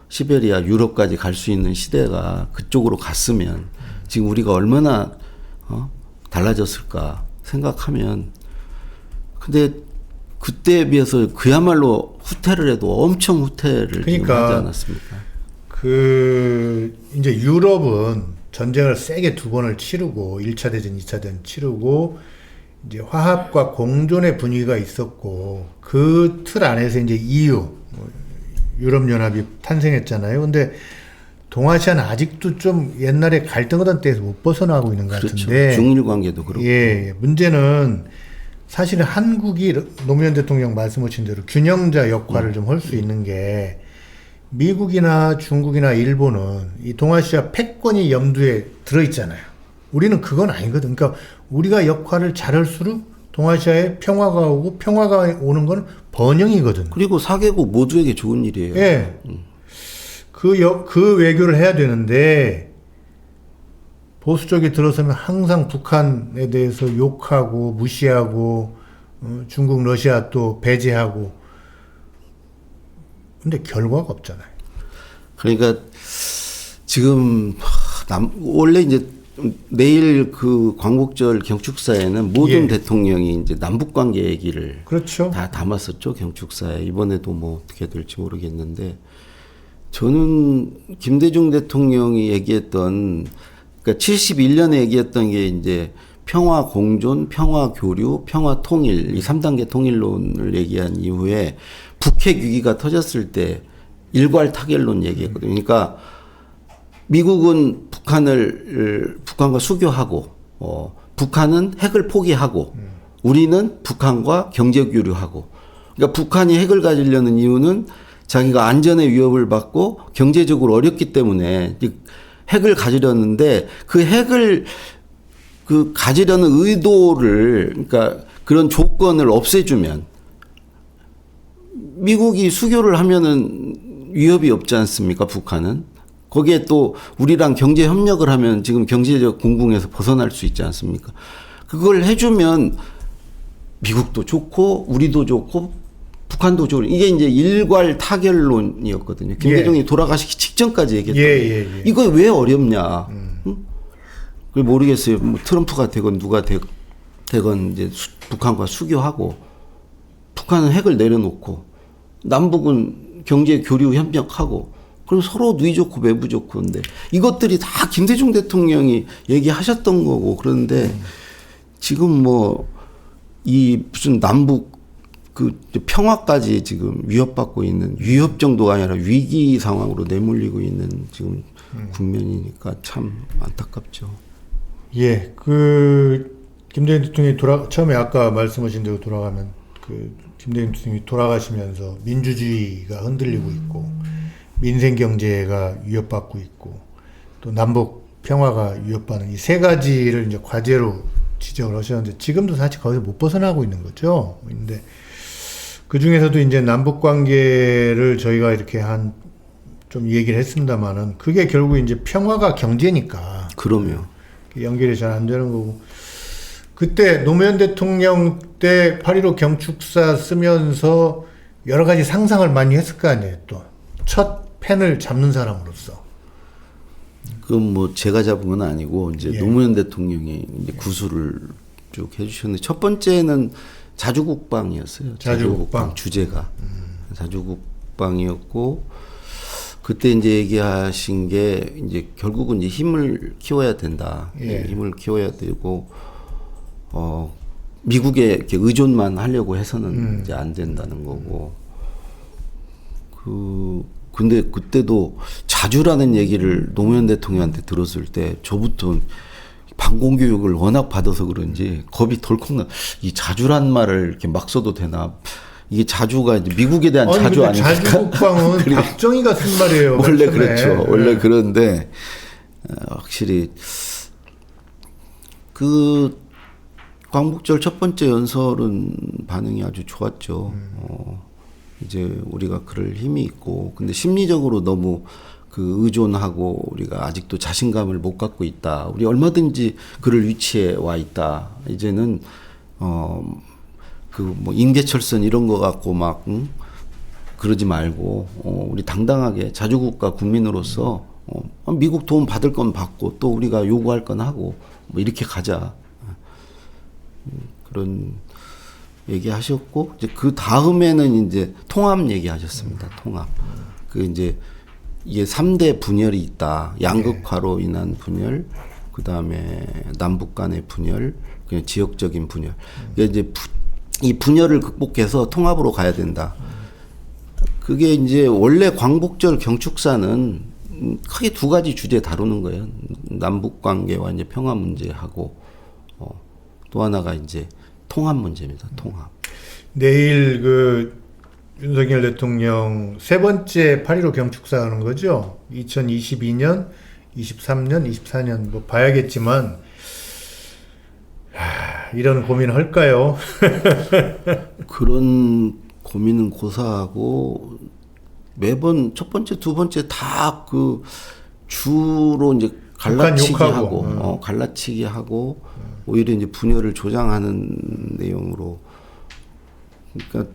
시베리아 유럽까지 갈 수 있는 시대가 그쪽으로 갔으면 지금 우리가 얼마나 달라졌을까 생각하면 근데 그때에 비해서 그야말로 후퇴를 해도 엄청 후퇴를 지금 하지 않았습니까? 그 이제 유럽은 전쟁을 세게 두 번을 치르고 1차 대전, 2차 대전 치르고 이제 화합과 공존의 분위기가 있었고 그 틀 안에서 이제 EU 유럽 연합이 탄생했잖아요. 근데 동아시아는 아직도 좀 옛날에 갈등하던 때에서 못 벗어나고 있는 것 그렇죠. 같은데 중일 관계도 그렇고. 예, 문제는 사실은 한국이 노무현 대통령 말씀하신 대로 균형자 역할을 좀 할 수 있는 게 미국이나 중국이나 일본은 이 동아시아 패권이 염두에 들어있잖아요. 우리는 그건 아니거든. 그러니까 우리가 역할을 잘할수록 동아시아에 평화가 오고 평화가 오는 건 번영이거든. 그리고 4개국 모두에게 좋은 일이에요. 예. 그 외교를 해야 되는데 보수 쪽에 들어서면 항상 북한에 대해서 욕하고 무시하고 중국, 러시아 또 배제하고 근데 결과가 없잖아요. 그러니까 지금 원래 이제 내일 그 광복절 경축사에는 모든 예. 대통령이 이제 남북 관계 얘기를 그렇죠. 다 담았었죠. 경축사에. 이번에도 뭐 어떻게 될지 모르겠는데 저는 김대중 대통령이 얘기했던 그러니까 71년에 얘기했던 게 이제 평화 공존, 평화 교류, 평화 통일 이 3단계 통일론을 얘기한 이후에 북핵 위기가 터졌을 때 일괄 타결론 얘기했거든요. 그러니까 미국은 북한과 수교하고 북한은 핵을 포기하고 우리는 북한과 경제 교류하고 그러니까 북한이 핵을 가지려는 이유는 자기가 안전의 위협을 받고 경제적으로 어렵기 때문에 핵을 가지려는데 그 핵을 가지려는 의도를 그러니까 그런 조건을 없애주면 미국이 수교를 하면은 위협이 없지 않습니까? 북한은 거기에 또 우리랑 경제 협력을 하면 지금 경제적 궁궁에서 벗어날 수 있지 않습니까? 그걸 해주면 미국도 좋고 우리도 좋고 북한도 좋은 이게 이제 일괄 타결론이었거든요. 김대중이 돌아가시기 직전까지 얘기했던 예. 이거 왜 어렵냐? 응? 그걸 모르겠어요. 뭐 트럼프가 되건 누가 되건 이제 북한과 수교하고 북한은 핵을 내려놓고 남북은 경제 교류 협력하고 그럼 서로 누이 좋고 매부 좋고 그런데 이것들이 다 김대중 대통령이 얘기하셨던 거고 그런데 지금 뭐 이 무슨 남북 그 평화까지 지금 위협받고 있는 위협 정도가 아니라 위기 상황으로 내몰리고 있는 지금 국면이니까 참 안타깝죠. 예, 김대중 대통령이 처음에 아까 말씀하신 대로 돌아가면 김대중 대통령이 돌아가시면서 민주주의가 흔들리고 있고 민생 경제가 위협받고 있고 또 남북 평화가 위협받는 이 세 가지를 이제 과제로 지적을 하셨는데 지금도 사실 거기서 못 벗어나고 있는 거죠. 근데 그 중에서도 이제 남북 관계를 저희가 이렇게 좀 얘기를 했습니다만은 그게 결국 이제 평화가 경제니까. 그러면 연결이 잘 안 되는 거고. 그때 노무현 대통령 때 8.15 경축사 쓰면서 여러 가지 상상을 많이 했을 거 아니에요, 또. 첫 펜을 잡는 사람으로서. 그건 뭐 제가 잡은 건 아니고 이제 예. 노무현 대통령이 이제 구술을 쭉 해주셨는데 첫 번째는 자주국방이었어요. 자주국방. 주제가 자주국방이었고 그때 이제 얘기하신 게 이제 결국은 이제 힘을 키워야 된다. 예. 힘을 키워야 되고 미국에 이렇게 의존만 하려고 해서는 이제 안 된다는 거고 근데 그때도 자주라는 얘기를 노무현 대통령한테 들었을 때 저부터 방공교육을 워낙 받아서 그런지 겁이 덜컥 나. 이 자주란 말을 이렇게 막 써도 되나? 이게 자주가 이제 미국에 대한 자주 아닙니까? 자주국방은 박정희가 쓴 말이에요. 원래 처음에. 그렇죠. 원래 그런데 확실히 그 광복절 첫 번째 연설은 반응이 아주 좋았죠. 이제 우리가 그럴 힘이 있고 근데 심리적으로 너무 그 의존하고 우리가 아직도 자신감을 못 갖고 있다. 우리 얼마든지 그럴 위치에 와 있다. 이제는 그 뭐 임계철선 이런 거 갖고 막 그러지 말고 우리 당당하게 자주국가 국민으로서 미국 도움 받을 건 받고 또 우리가 요구할 건 하고 뭐 이렇게 가자. 그런 얘기하셨고 이제 그 다음에는 이제 통합 얘기하셨습니다. 통합. 그 이제 이게 3대 분열이 있다. 양극화로 인한 분열, 그 다음에 남북 간의 분열, 그냥 지역적인 분열. 그러니까 이제 이 분열을 극복해서 통합으로 가야 된다. 그게 이제 원래 광복절 경축사는 크게 두 가지 주제 다루는 거예요. 남북 관계와 이제 평화 문제하고 또 하나가 이제 통합 문제입니다. 통합. 내일 윤석열 대통령 세 번째 8.15 경축사 하는 거죠. 2022년, 23년, 24년 뭐 봐야겠지만 이런 고민을 할까요? 그런 고민은 고사하고 매번 첫 번째, 두 번째 다 그 주로 이제 갈라치기 하고 갈라치기 하고 오히려 이제 분열을 조장하는 내용으로 그러니까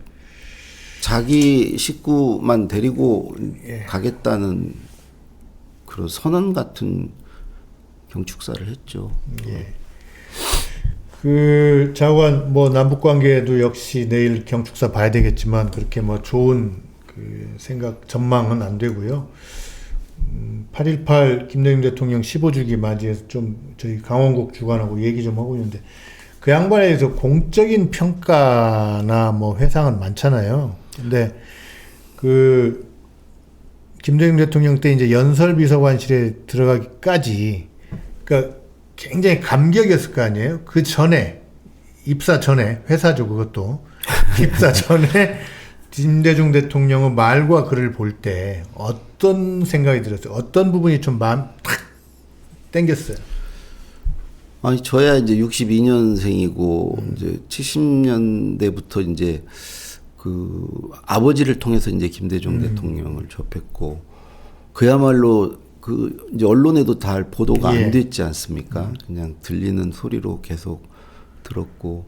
자기 식구만 데리고 가겠다는 그런 선언 같은 경축사를 했죠. 예. 장관 뭐 남북 관계도 역시 내일 경축사 봐야 되겠지만 그렇게 뭐 좋은 생각 전망은 안 되고요. 8.18 김대중 대통령 15주기 맞이해서 좀 저희 강원국 주관하고 얘기 좀 하고 있는데 그 양반에 대해서 공적인 평가나 뭐 회상은 많잖아요. 근데 김대중 대통령 때 이제 연설비서관실에 들어가기까지 그러니까 굉장히 감격이었을 거 아니에요? 그 전에 입사 전에 회사죠 그것도 입사 전에 김대중 대통령의 말과 글을 볼 때 어떤 생각이 들었어요? 어떤 부분이 좀 마음 탁 땡겼어요? 아니 저야 이제 62년생이고 이제 70년대부터 이제 그 아버지를 통해서 이제 김대중 대통령을 접했고 그야말로 그 이제 언론에도 잘 보도가 안 됐지 않습니까? 그냥 들리는 소리로 계속 들었고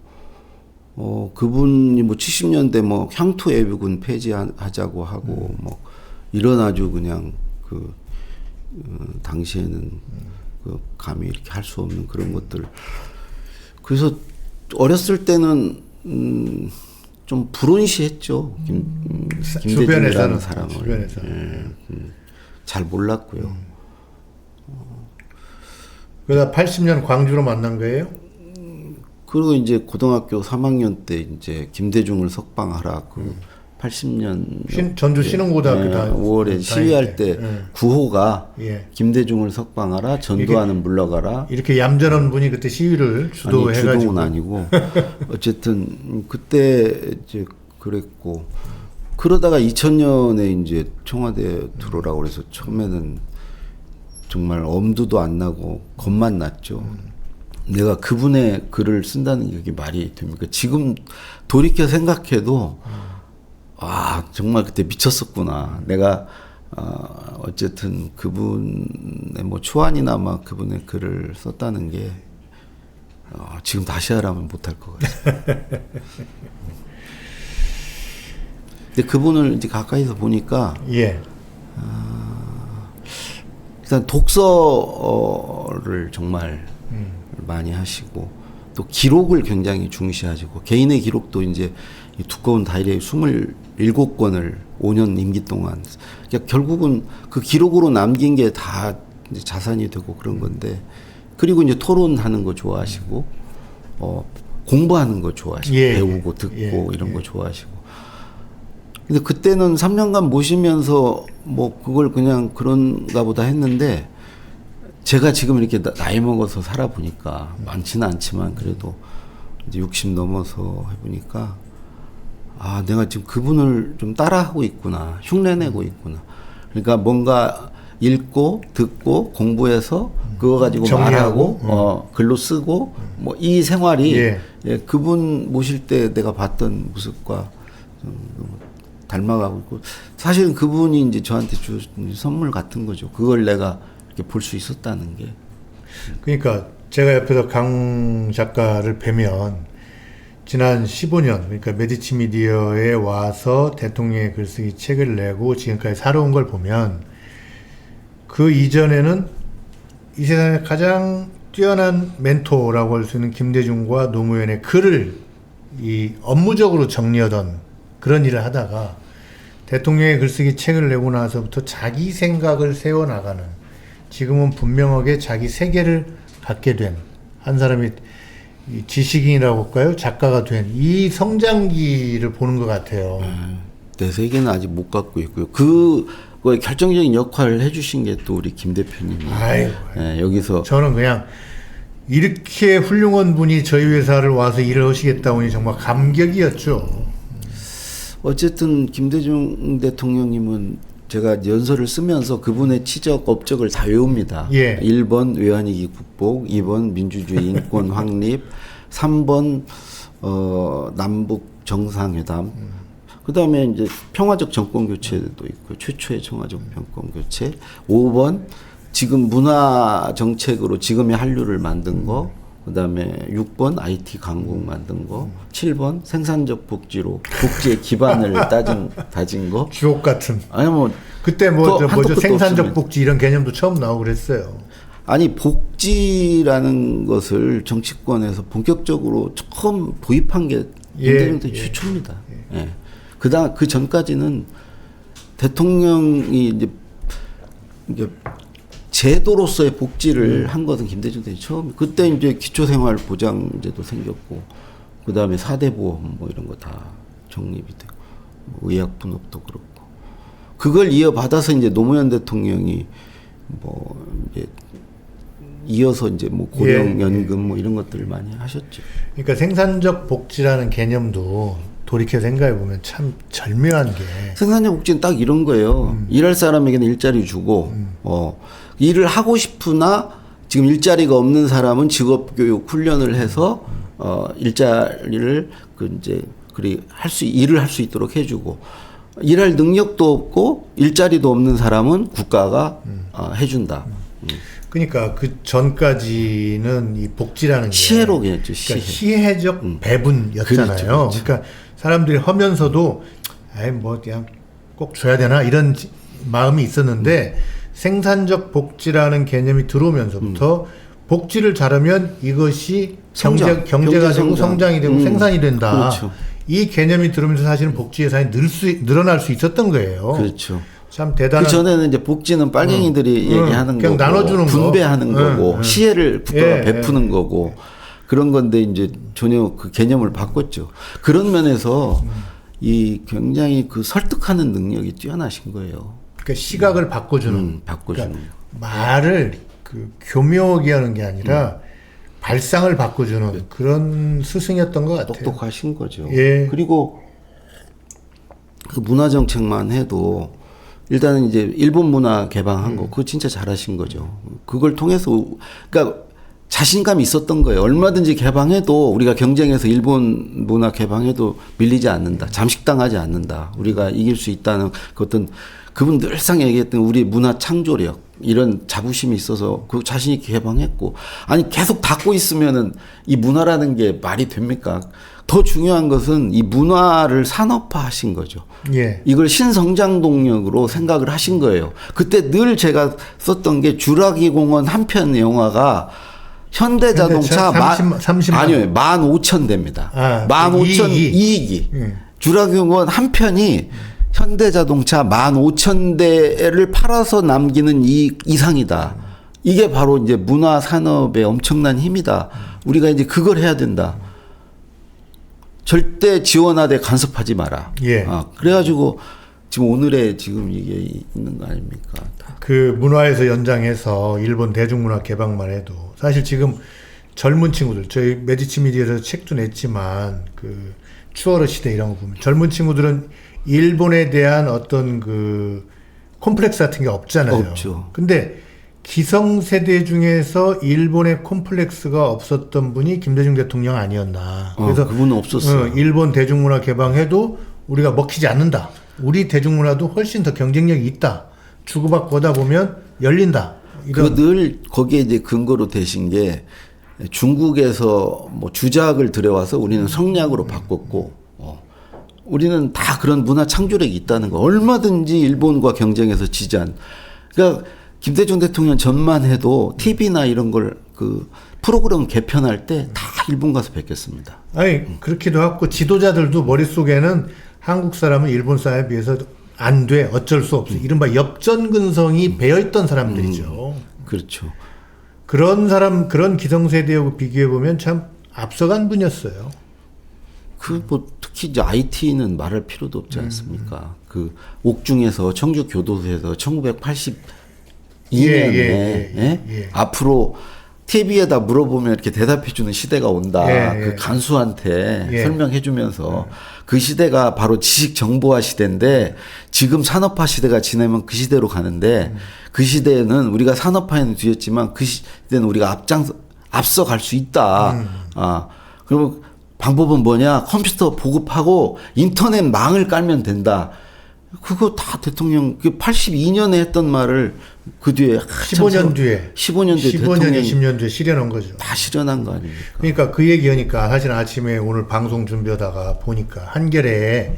그분이 뭐 70년대 뭐 향토 예비군 폐지하자고 하고 뭐 이런 아주 그냥 당시에는 감히 이렇게 할 수 없는 그런 것들. 그래서 어렸을 때는 좀 불운시했죠. 김대중이라는 사람을. 주변에서는. 잘 몰랐고요. 그러다 80년 광주로 만난 거예요? 그리고 이제 고등학교 3학년 때 이제 김대중을 석방하라 80년 전주 신흥고등학교 5월에 시위할 때 예. 구호가 예. 김대중을 석방하라 전두환은 물러가라. 이렇게 얌전한 분이 그때 시위를 주도해가지고. 주동은 아니고 어쨌든 그때 이제 그랬고 그러다가 2000년에 이제 청와대 들어오라고 그래서 처음에는 정말 엄두도 안 나고 겁만 났죠. 내가 그분의 글을 쓴다는 게 그게 말이 됩니까? 지금 돌이켜 생각해도 정말 그때 미쳤었구나. 내가 어쨌든 그분의 뭐 초안이나마 그분의 글을 썼다는 게 지금 다시 하라면 못할 것 같습니다. 근데 그분을 이제 가까이서 보니까 예. 일단 독서를 정말 많이 하시고 또 기록을 굉장히 중시하시고 개인의 기록도 이제 이 두꺼운 다이어리 27권을 5년 임기 동안 그러니까 결국은 그 기록으로 남긴 게 다 자산이 되고 그런 건데 그리고 이제 토론하는 거 좋아하시고 공부하는 거 좋아하시고 예, 배우고 듣고 예, 이런 거 좋아하시고 근데 그때는 3년간 모시면서 뭐 그걸 그냥 그런가 보다 했는데 제가 지금 이렇게 나이 먹어서 살아보니까 많지는 않지만 그래도 이제 60 넘어서 해보니까 내가 지금 그분을 좀 따라하고 있구나. 흉내내고 있구나. 그러니까 뭔가 읽고 듣고 공부해서 그거 가지고 정리하고, 말하고 글로 쓰고 뭐 이 생활이 예. 그분 모실 때 내가 봤던 모습과 좀 닮아가고 있고 사실은 그분이 이제 저한테 준 선물 같은 거죠. 그걸 내가 이렇게 볼 수 있었다는 게. 그러니까 제가 옆에서 강 작가를 뵈면 지난 15년 그러니까 메디치 미디어에 와서 대통령의 글쓰기 책을 내고 지금까지 살아온 걸 보면 그 이전에는 이 세상에 가장 뛰어난 멘토라고 할 수 있는 김대중과 노무현의 글을 이 업무적으로 정리하던 그런 일을 하다가 대통령의 글쓰기 책을 내고 나서부터 자기 생각을 세워나가는 지금은 분명하게 자기 세계를 갖게 된 한 사람이 지식인이라고 할까요? 작가가 된 이 성장기를 보는 것 같아요. 내 세계는 아직 못 갖고 있고요. 그거에 결정적인 역할을 해주신 게 또 우리 김 대표님이. 아이고. 여기서 저는 그냥 이렇게 훌륭한 분이 저희 회사를 와서 일을 하시겠다고 하니 정말 감격이었죠. 어쨌든 김대중 대통령님은 제가 연설을 쓰면서 그분의 치적 업적을 다 외웁니다. 예. 1번 외환위기 극복, 2번 민주주의 인권 확립, 3번 남북 정상회담. 그다음에 이제 평화적 정권 교체도 있고 최초의 평화적 정권 교체. 5번 지금 문화 정책으로 지금의 한류를 만든 거. 그다음에 6번 IT 강국 만든 거, 7번 생산적 복지로 복지의 기반을 다진 거. 주옥 같은. 아니 뭐 그때 뭐죠 생산적 없습니다. 복지 이런 개념도 처음 나오고 그랬어요. 아니 복지라는 것을 정치권에서 본격적으로 처음 도입한 게 김대중 때 최초입니다. 예. 그 전까지는 대통령이 이제 제도로서의 복지를 한 것은 김대중 때 처음. 그때 이제 기초생활보장제도 생겼고, 그 다음에 4대 보험 뭐 이런 거 다 정립이 되고, 의약분업도 그렇고. 그걸 이어받아서 이제 노무현 대통령이 뭐 이제 이어서 이제 뭐 고령연금 뭐 이런 것들을 많이 하셨죠. 그러니까 생산적 복지라는 개념도 돌이켜 생각해 보면 참 절묘한 게 생산적 복지는 딱 이런 거예요. 일할 사람에게는 일자리 주고, 일을 하고 싶으나 지금 일자리가 없는 사람은 직업교육 훈련을 해서 일자리를 일을 할 수 있도록 해주고, 일할 능력도 없고 일자리도 없는 사람은 국가가 해준다. 그러니까 그 전까지는 이 복지라는 게 시혜로 했죠. 시혜. 그러니까 시혜적 배분이었잖아요. 그렇죠, 그렇죠. 그러니까 사람들이 하면서도 아이 뭐 그냥 꼭 줘야 되나 이런 마음이 있었는데 생산적 복지라는 개념이 들어오면서부터 복지를 잘하면 이것이 성장, 경제가 되고 성장. 성장이 되고 생산이 된다. 그렇죠. 이 개념이 들어오면서 사실은 복지 예산이 늘어날 수 있었던 거예요. 그렇죠. 참 대단한. 그 전에는 이제 복지는 빨갱이들이 얘기하는 그냥 거고, 나눠주는 거. 분배하는 거고, 시혜를 예, 베푸는 거고, 그런 건데 이제 전혀 그 개념을 바꿨죠. 그런 면에서 이 굉장히 그 설득하는 능력이 뛰어나신 거예요. 그러니까 시각을 바꿔주는. 바꿔주는. 그러니까 말을 그 교묘하게 하는 게 아니라 발상을 바꿔주는 그런 스승이었던 것 같아요. 똑똑하신 거죠. 예. 그리고 그 문화 정책만 해도 일단은 이제 일본 문화 개방한 거 그거 진짜 잘하신 거죠. 그걸 통해서 그러니까 자신감이 있었던 거예요. 얼마든지 개방해도 우리가 경쟁에서 일본 문화 개방해도 밀리지 않는다. 잠식당하지 않는다. 우리가 이길 수 있다는 그 어떤 그분 늘상 얘기했던 우리 문화 창조력 이런 자부심이 있어서 그 자신 있게 개방했고 아니 계속 닫고 있으면은 이 문화라는 게 말이 됩니까? 더 중요한 것은 이 문화를 산업화하신 거죠. 예. 이걸 신성장 동력으로 생각을 하신 거예요. 그때 늘 제가 썼던 게 주라기 공원 한 편 영화가 현대자동차 30만 아니요 15,000대입니다. 15,000 이익이 주라기 공원 한 편이 현대자동차 15,000대를 팔아서 남기는 이익 이상이다. 이게 바로 이제 문화 산업의 엄청난 힘이다. 우리가 이제 그걸 해야 된다. 절대 지원하되 간섭하지 마라. 예. 그래가지고 지금 오늘의 지금 이게 있는 거 아닙니까? 그 문화에서 연장해서 일본 대중문화 개방만 해도 사실 지금 젊은 친구들 저희 메디치 미디어에서 책도 냈지만 그 추월의 시대 이런 거 보면 젊은 친구들은 일본에 대한 어떤 그 콤플렉스 같은 게 없잖아요. 없죠. 근데 기성세대 중에서 일본의 콤플렉스가 없었던 분이 김대중 대통령 아니었나. 그래서 그분은 없었어요. 일본 대중문화 개방해도 우리가 먹히지 않는다. 우리 대중문화도 훨씬 더 경쟁력이 있다. 주고받고 하다 보면 열린다. 그 늘 거기에 이제 근거로 되신 게 중국에서 뭐 주작을 들여와서 우리는 성략으로 바꿨고 우리는 다 그런 문화 창조력이 있다는 거. 얼마든지 일본과 경쟁해서 지지 않. 그러니까 김대중 대통령 전만 해도 TV나 이런 걸 그 프로그램 개편할 때 다 일본 가서 뵙겠습니다. 아니 그렇기도 하고 지도자들도 머릿속에는 한국 사람은 일본 사람에 비해서 안 돼. 어쩔 수 없어. 이른바 엽전근성이 배어있던 사람들이죠. 그렇죠. 그런 사람, 그런 기성세대하고 비교해보면 참 앞서간 분이었어요. 그 뭐 특히 이제 IT는 말할 필요도 없지 않습니까? 그 옥중에서 청주 교도소에서 1982년에 앞으로 TV에다 물어보면 이렇게 대답해주는 시대가 온다. 그 간수한테 설명해주면서 그 시대가 바로 지식 정보화 시대인데 지금 산업화 시대가 지나면 그 시대로 가는데 그 시대에는 우리가 산업화에는 뒤였지만 그 시대는 우리가 앞서 갈 수 있다. 그러면 방법은 뭐냐? 컴퓨터 보급하고 인터넷 망을 깔면 된다. 그거 다 대통령 82년에 했던 말을 그 뒤에 15년 뒤에 15년 뒤에 15년, 대통령이 20년 뒤에 실현한 거죠. 다 실현한 거 아닙니까? 그러니까 그 얘기하니까 사실 아침에 오늘 방송 준비하다가 보니까 한겨레에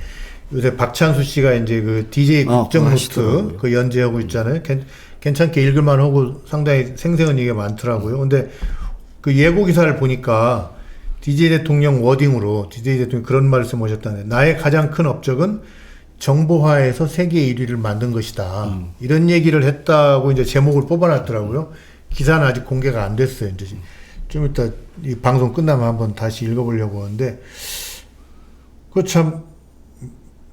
요새 박찬수 씨가 이제 그 DJ 국정노트 그 연재하고 있잖아요. 괜찮게 읽을만 하고 상당히 생생한 얘기가 많더라고요. 근데 그 예고 기사를 보니까 DJ 대통령 워딩으로 DJ 대통령이 그런 말씀 하셨다는데 나의 가장 큰 업적은 정보화에서 세계 1위를 만든 것이다. 이런 얘기를 했다고 이제 제목을 뽑아놨더라고요. 기사는 아직 공개가 안 됐어요. 이제 좀 이따 이 방송 끝나면 한번 다시 읽어보려고 하는데 그 참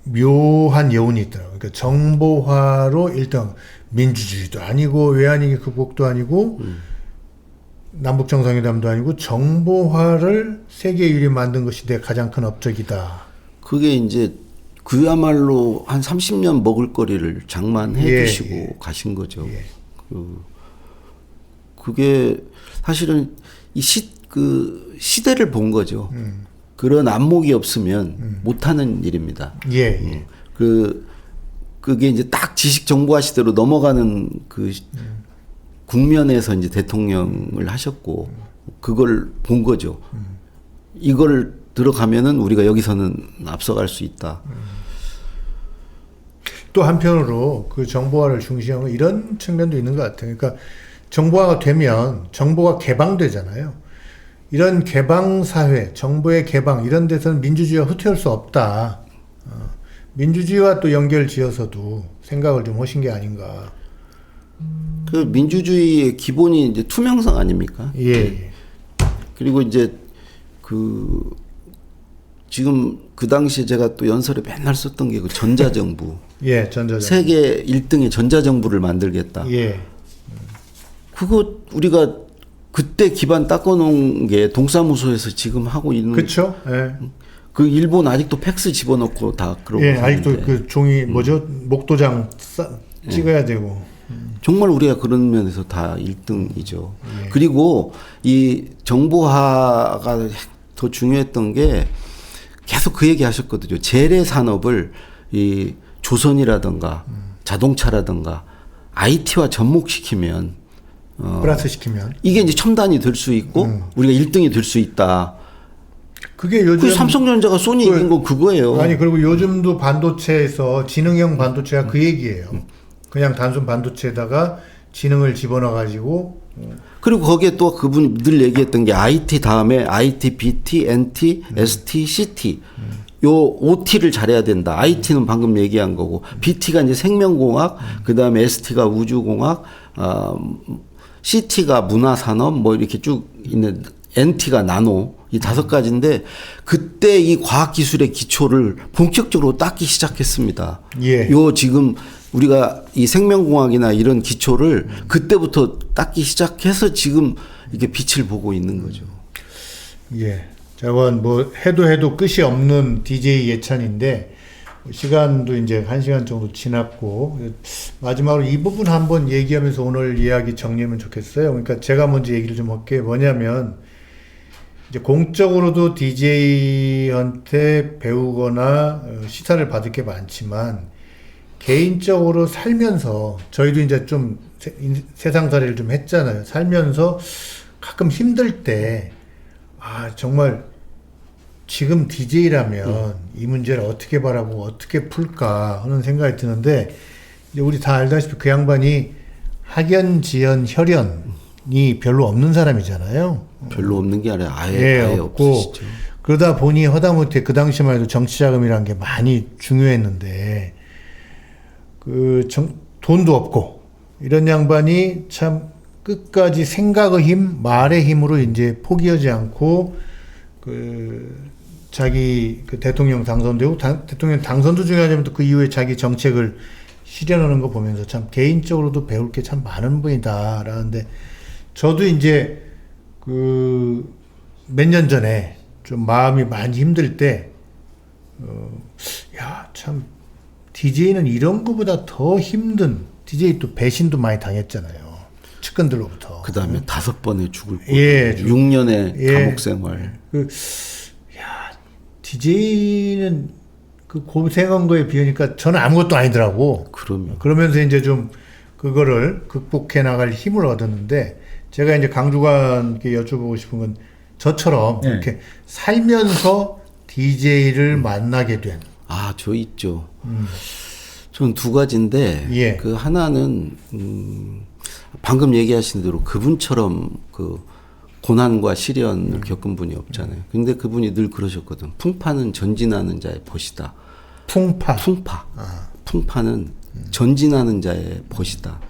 묘한 여운이 있더라고요. 그러니까 정보화로 일단 민주주의도 아니고 외환위기 극복도 아니고 남북정상회담도 아니고 정보화를 세계 1위 만든 것이 내 가장 큰 업적이다. 그게 이제 그야말로 한 30년 먹을 거리를 장만해 두시고 가신 거죠. 그게 사실은 이 그 시대를 본 거죠. 그런 안목이 없으면 못하는 일입니다. 그게 이제 딱 지식 정보화 시대로 넘어가는 그 국면에서 이제 대통령을 하셨고 그걸 본 거죠. 이걸 들어가면은 우리가 여기서는 앞서갈 수 있다. 또 한편으로 그 정보화를 중시하는 이런 측면도 있는 것 같아요. 그러니까 정보화가 되면 정보가 개방되잖아요. 이런 개방 사회, 정보의 개방 이런 데서는 민주주의와 후퇴할 수 없다. 민주주의와 또 연결 지어서도 생각을 좀 하신 게 아닌가. 그 민주주의의 기본이 이제 투명성 아닙니까? 예. 그리고 이제 지금 그 당시에 제가 또 연설에 맨날 썼던 게 그 전자정부. 예, 전자정부. 세계 1등의 전자정부를 만들겠다. 예. 그거 우리가 그때 기반 닦아놓은 게 동사무소에서 지금 하고 있는. 그렇죠. 예. 그 일본 아직도 팩스 집어넣고 다 그러고. 예, 아직도 있는데. 그 종이 목도장 찍어야 되고. 정말 우리가 그런 면에서 다 1등이죠. 그리고 이 정보화가 더 중요했던 게 계속 그 얘기 하셨거든요. 재래 산업을 이 조선이라든가 자동차라든가 IT와 접목시키면 플러스 시키면 이게 이제 첨단이 될 수 있고 우리가 1등이 될 수 있다. 그게 요즘 그 삼성전자가 소니 이긴 거 그거예요. 아니 그리고 요즘도 반도체에서 지능형 반도체가 그 얘기예요. 그냥 단순 반도체에다가 지능을 집어넣어 가지고 그리고 거기에 또 그분이 늘 얘기했던 게 IT 다음에 IT, BT, NT, ST, CT 요 OT를 잘해야 된다. IT는 방금 얘기한 거고 BT가 이제 생명공학, 그 다음에 ST가 우주공학, CT가 문화산업 뭐 이렇게 쭉 있는 NT가 나노 이 5가지인데 그때 이 과학기술의 기초를 본격적으로 닦기 시작했습니다. 예. 요 지금 우리가 이 생명공학이나 이런 기초를 그때부터 닦기 시작해서 지금 이렇게 빛을 보고 있는 거죠. 예. 저건 뭐 해도 끝이 없는 DJ 예찬인데 시간도 이제 1시간 정도 지났고 마지막으로 이 부분 한번 얘기하면서 오늘 이야기 정리하면 좋겠어요. 그러니까 제가 먼저 얘기를 좀 할게요. 뭐냐면 이제 공적으로도 DJ한테 배우거나 시사를 받을 게 많지만 개인적으로 살면서 저희도 이제 좀 세상살이를 좀 했잖아요. 살면서 가끔 힘들 때 정말 지금 DJ라면 이 문제를 어떻게 바라보고 어떻게 풀까 하는 생각이 드는데 이제 우리 다 알다시피 그 양반이 학연, 지연, 혈연이 별로 없는 사람이잖아요. 별로 없는 게 아니라 아예 없고 없으시죠. 그러다 보니 허다못해 그 당시만 해도 정치자금이라는 게 많이 중요했는데 돈도 없고 이런 양반이 참 끝까지 생각의 힘, 말의 힘으로 이제 포기하지 않고 자기 대통령 당선되고 대통령 당선도 중요하지만 또 그 이후에 자기 정책을 실현하는 거 보면서 참 개인적으로도 배울 게 참 많은 분이다라는데 저도 이제 몇 년 전에 좀 마음이 많이 힘들 때 참 DJ는 이런 거보다 더 힘든 DJ 또 배신도 많이 당했잖아요. 측근들로부터. 그 다음에 5번의 죽을 뻔. 예, 6년의 예. 감옥 생활. DJ는 그 고생한 거에 비하니까 저는 아무것도 아니더라고. 그럼요. 그러면서 이제 좀 그거를 극복해 나갈 힘을 얻었는데 제가 이제 강주관께 여쭤보고 싶은 건 저처럼 네. 이렇게 살면서 DJ를 만나게 된. 저 있죠. 저는 2가지인데 예. 그 하나는 방금 얘기하신 대로 그분처럼 그 고난과 시련을 겪은 분이 없잖아요. 근데 그분이 늘 그러셨거든. 풍파는 전진하는 자의 벗이다. 풍파. 풍파는 전진하는 자의 벗이다.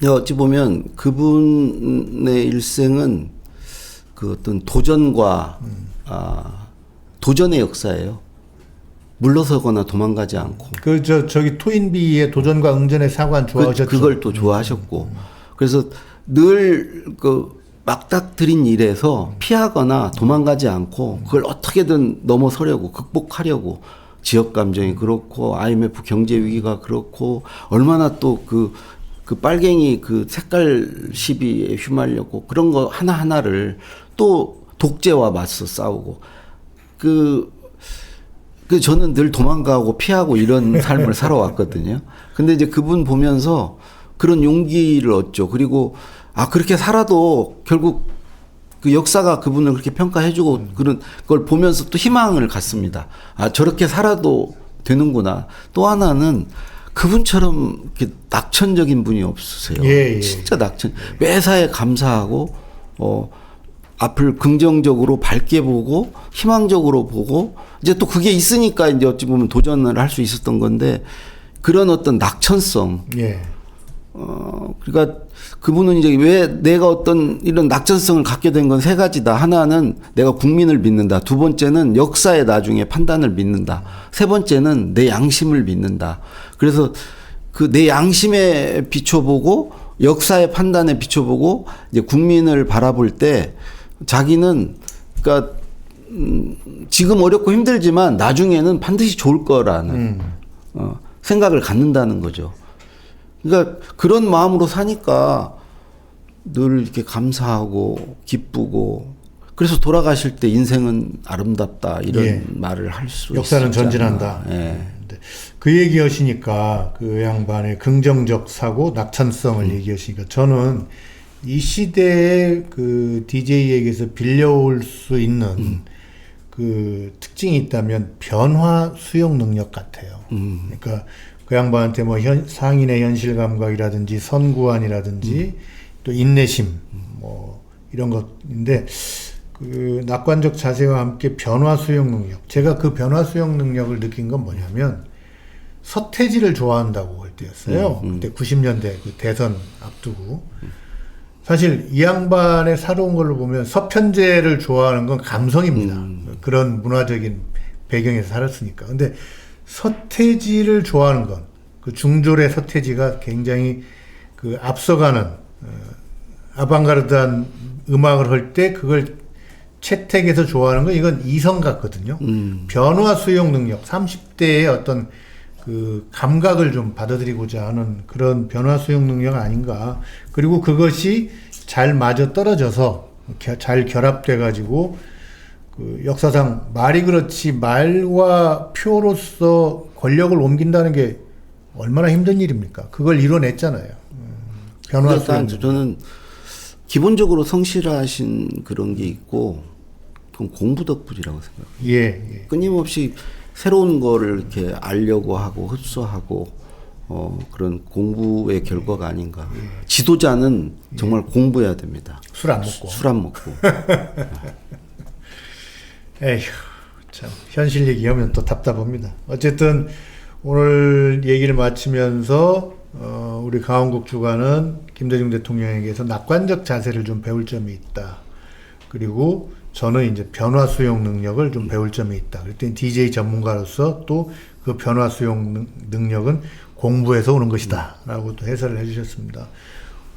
어찌 보면 그분의 일생은 그 어떤 도전과 도전의 역사예요. 물러서거나 도망가지 않고. 저기 토인비의 도전과 응전의 사관 좋아하셨죠. 그걸 또 좋아하셨고. 그래서 늘 막닥들인 일에서 피하거나 도망가지 않고 그걸 어떻게든 넘어서려고 극복하려고 지역 감정이 그렇고 IMF 경제 위기가 그렇고 얼마나 또 그 빨갱이 그 색깔 시비에 휘말렸고 그런 거 하나하나를 또 독재와 맞서 싸우고 저는 늘 도망가고 피하고 이런 삶을 살아왔거든요. 근데 이제 그분 보면서 그런 용기를 얻죠. 그리고 그렇게 살아도 결국 그 역사가 그분을 그렇게 평가해주고 그런 걸 보면서 또 희망을 갖습니다. 저렇게 살아도 되는구나. 또 하나는 그분처럼 이렇게 낙천적인 분이 없으세요. 예. 진짜 매사에 감사하고 앞을 긍정적으로 밝게 보고 희망적으로 보고 이제 또 그게 있으니까 이제 어찌 보면 도전을 할 수 있었던 건데 그런 어떤 낙천성. 예. 그러니까 그분은 이제 왜 내가 어떤 이런 낙천성을 갖게 된 건 세 가지다. 하나는 내가 국민을 믿는다. 두 번째는 역사의 나중에 판단을 믿는다. 세 번째는 내 양심을 믿는다. 그래서 그 내 양심에 비춰보고 역사의 판단에 비춰보고 이제 국민을 바라볼 때 자기는 그러니까 지금 어렵고 힘들지만 나중에는 반드시 좋을 거라는 생각을 갖는다는 거죠. 그러니까 그런 마음으로 사니까 늘 이렇게 감사하고 기쁘고 그래서 돌아가실 때 인생은 아름답다 이런 말을 할 수 있어요. 역사는 전진한다. 그 얘기하시니까 그 양반의 긍정적 사고, 낙천성을 얘기하시니까 저는 이 시대의 그 DJ에게서 빌려올 수 있는 그 특징이 있다면 변화 수용 능력 같아요. 그러니까 그 양반한테 뭐 상인의 현실 감각이라든지 선구안이라든지 또 인내심 뭐 이런 것인데 그 낙관적 자세와 함께 변화 수용 능력. 제가 그 변화 수용 능력을 느낀 건 뭐냐면 서태지를 좋아한다고 할 때였어요. 그때 90년대 그 대선 앞두고. 사실 이 양반의 살아온 걸로 보면 서편제를 좋아하는 건 감성입니다. 그런 문화적인 배경에서 살았으니까. 근데 서태지를 좋아하는 건 그 중졸의 서태지가 굉장히 그 앞서가는 아방가르드한 음악을 할 때 그걸 채택해서 좋아하는 건 이건 이성 같거든요. 변화 수용 능력, 30대의 어떤 그 감각을 좀 받아들이고자 하는 그런 변화 수용 능력 아닌가. 그리고 그것이 잘 맞아 떨어져서 잘 결합돼 가지고 그 역사상 말이 그렇지 말과 표로서 권력을 옮긴다는 게 얼마나 힘든 일입니까? 그걸 이뤄냈잖아요. 변화 수용. 저는 기본적으로 성실하신 그런 게 있고 그건 공부 덕분이라고 생각해요. 예. 끊임없이 새로운 거를 이렇게 알려고 하고 흡수하고 그런 공부의 결과가 아닌가. 지도자는 정말 공부해야 됩니다. 술 안 먹고. 술 안 먹고. 에휴, 참 현실 얘기하면 또 답답합니다. 어쨌든 오늘 얘기를 마치면서 우리 강원국 주관은 김대중 대통령에게서 낙관적 자세를 좀 배울 점이 있다. 그리고 저는 이제 변화 수용 능력을 좀 배울 점이 있다. 그랬더니 DJ 전문가로서 또 그 변화 수용 능력은 공부에서 오는 것이다. 라고 또 해설을 해주셨습니다.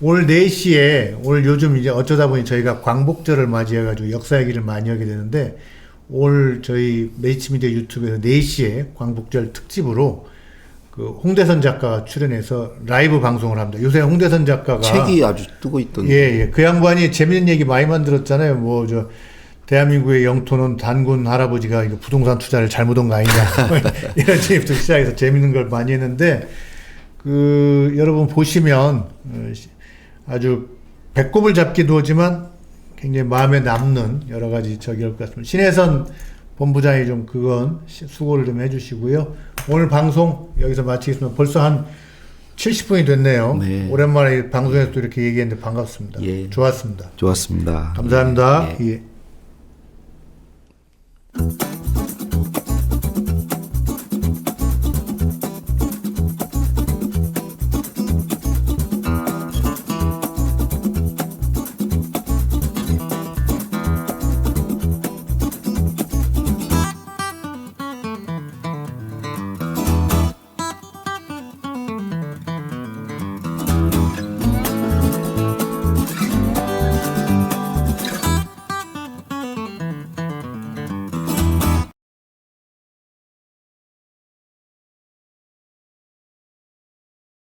오늘 4시에, 오늘 요즘 이제 어쩌다 보니 저희가 광복절을 맞이해가지고 역사 얘기를 많이 하게 되는데, 오늘 저희 메이츠미디어 유튜브에서 4시에 광복절 특집으로 그 홍대선 작가가 출연해서 라이브 방송을 합니다. 요새 홍대선 작가가 책이 아주 뜨고 있던데. 예. 그 양반이 재밌는 얘기 많이 만들었잖아요. 뭐 대한민국의 영토는 단군 할아버지가 이거 부동산 투자를 잘못한 거 아니냐. 이런 얘기부터 시작해서 재밌는 걸 많이 했는데 그 여러분 보시면 아주 배꼽을 잡기도 하지만 굉장히 마음에 남는 여러 가지 적일 것 같습니다. 신혜선 본부장이 좀 그건 수고를 좀 해주시고요. 오늘 방송 여기서 마치겠습니다. 벌써 한 70분이 됐네요. 네. 오랜만에 방송에서 또 이렇게 얘기했는데 반갑습니다. 예. 좋았습니다. 좋았습니다. 감사합니다. 예. 예.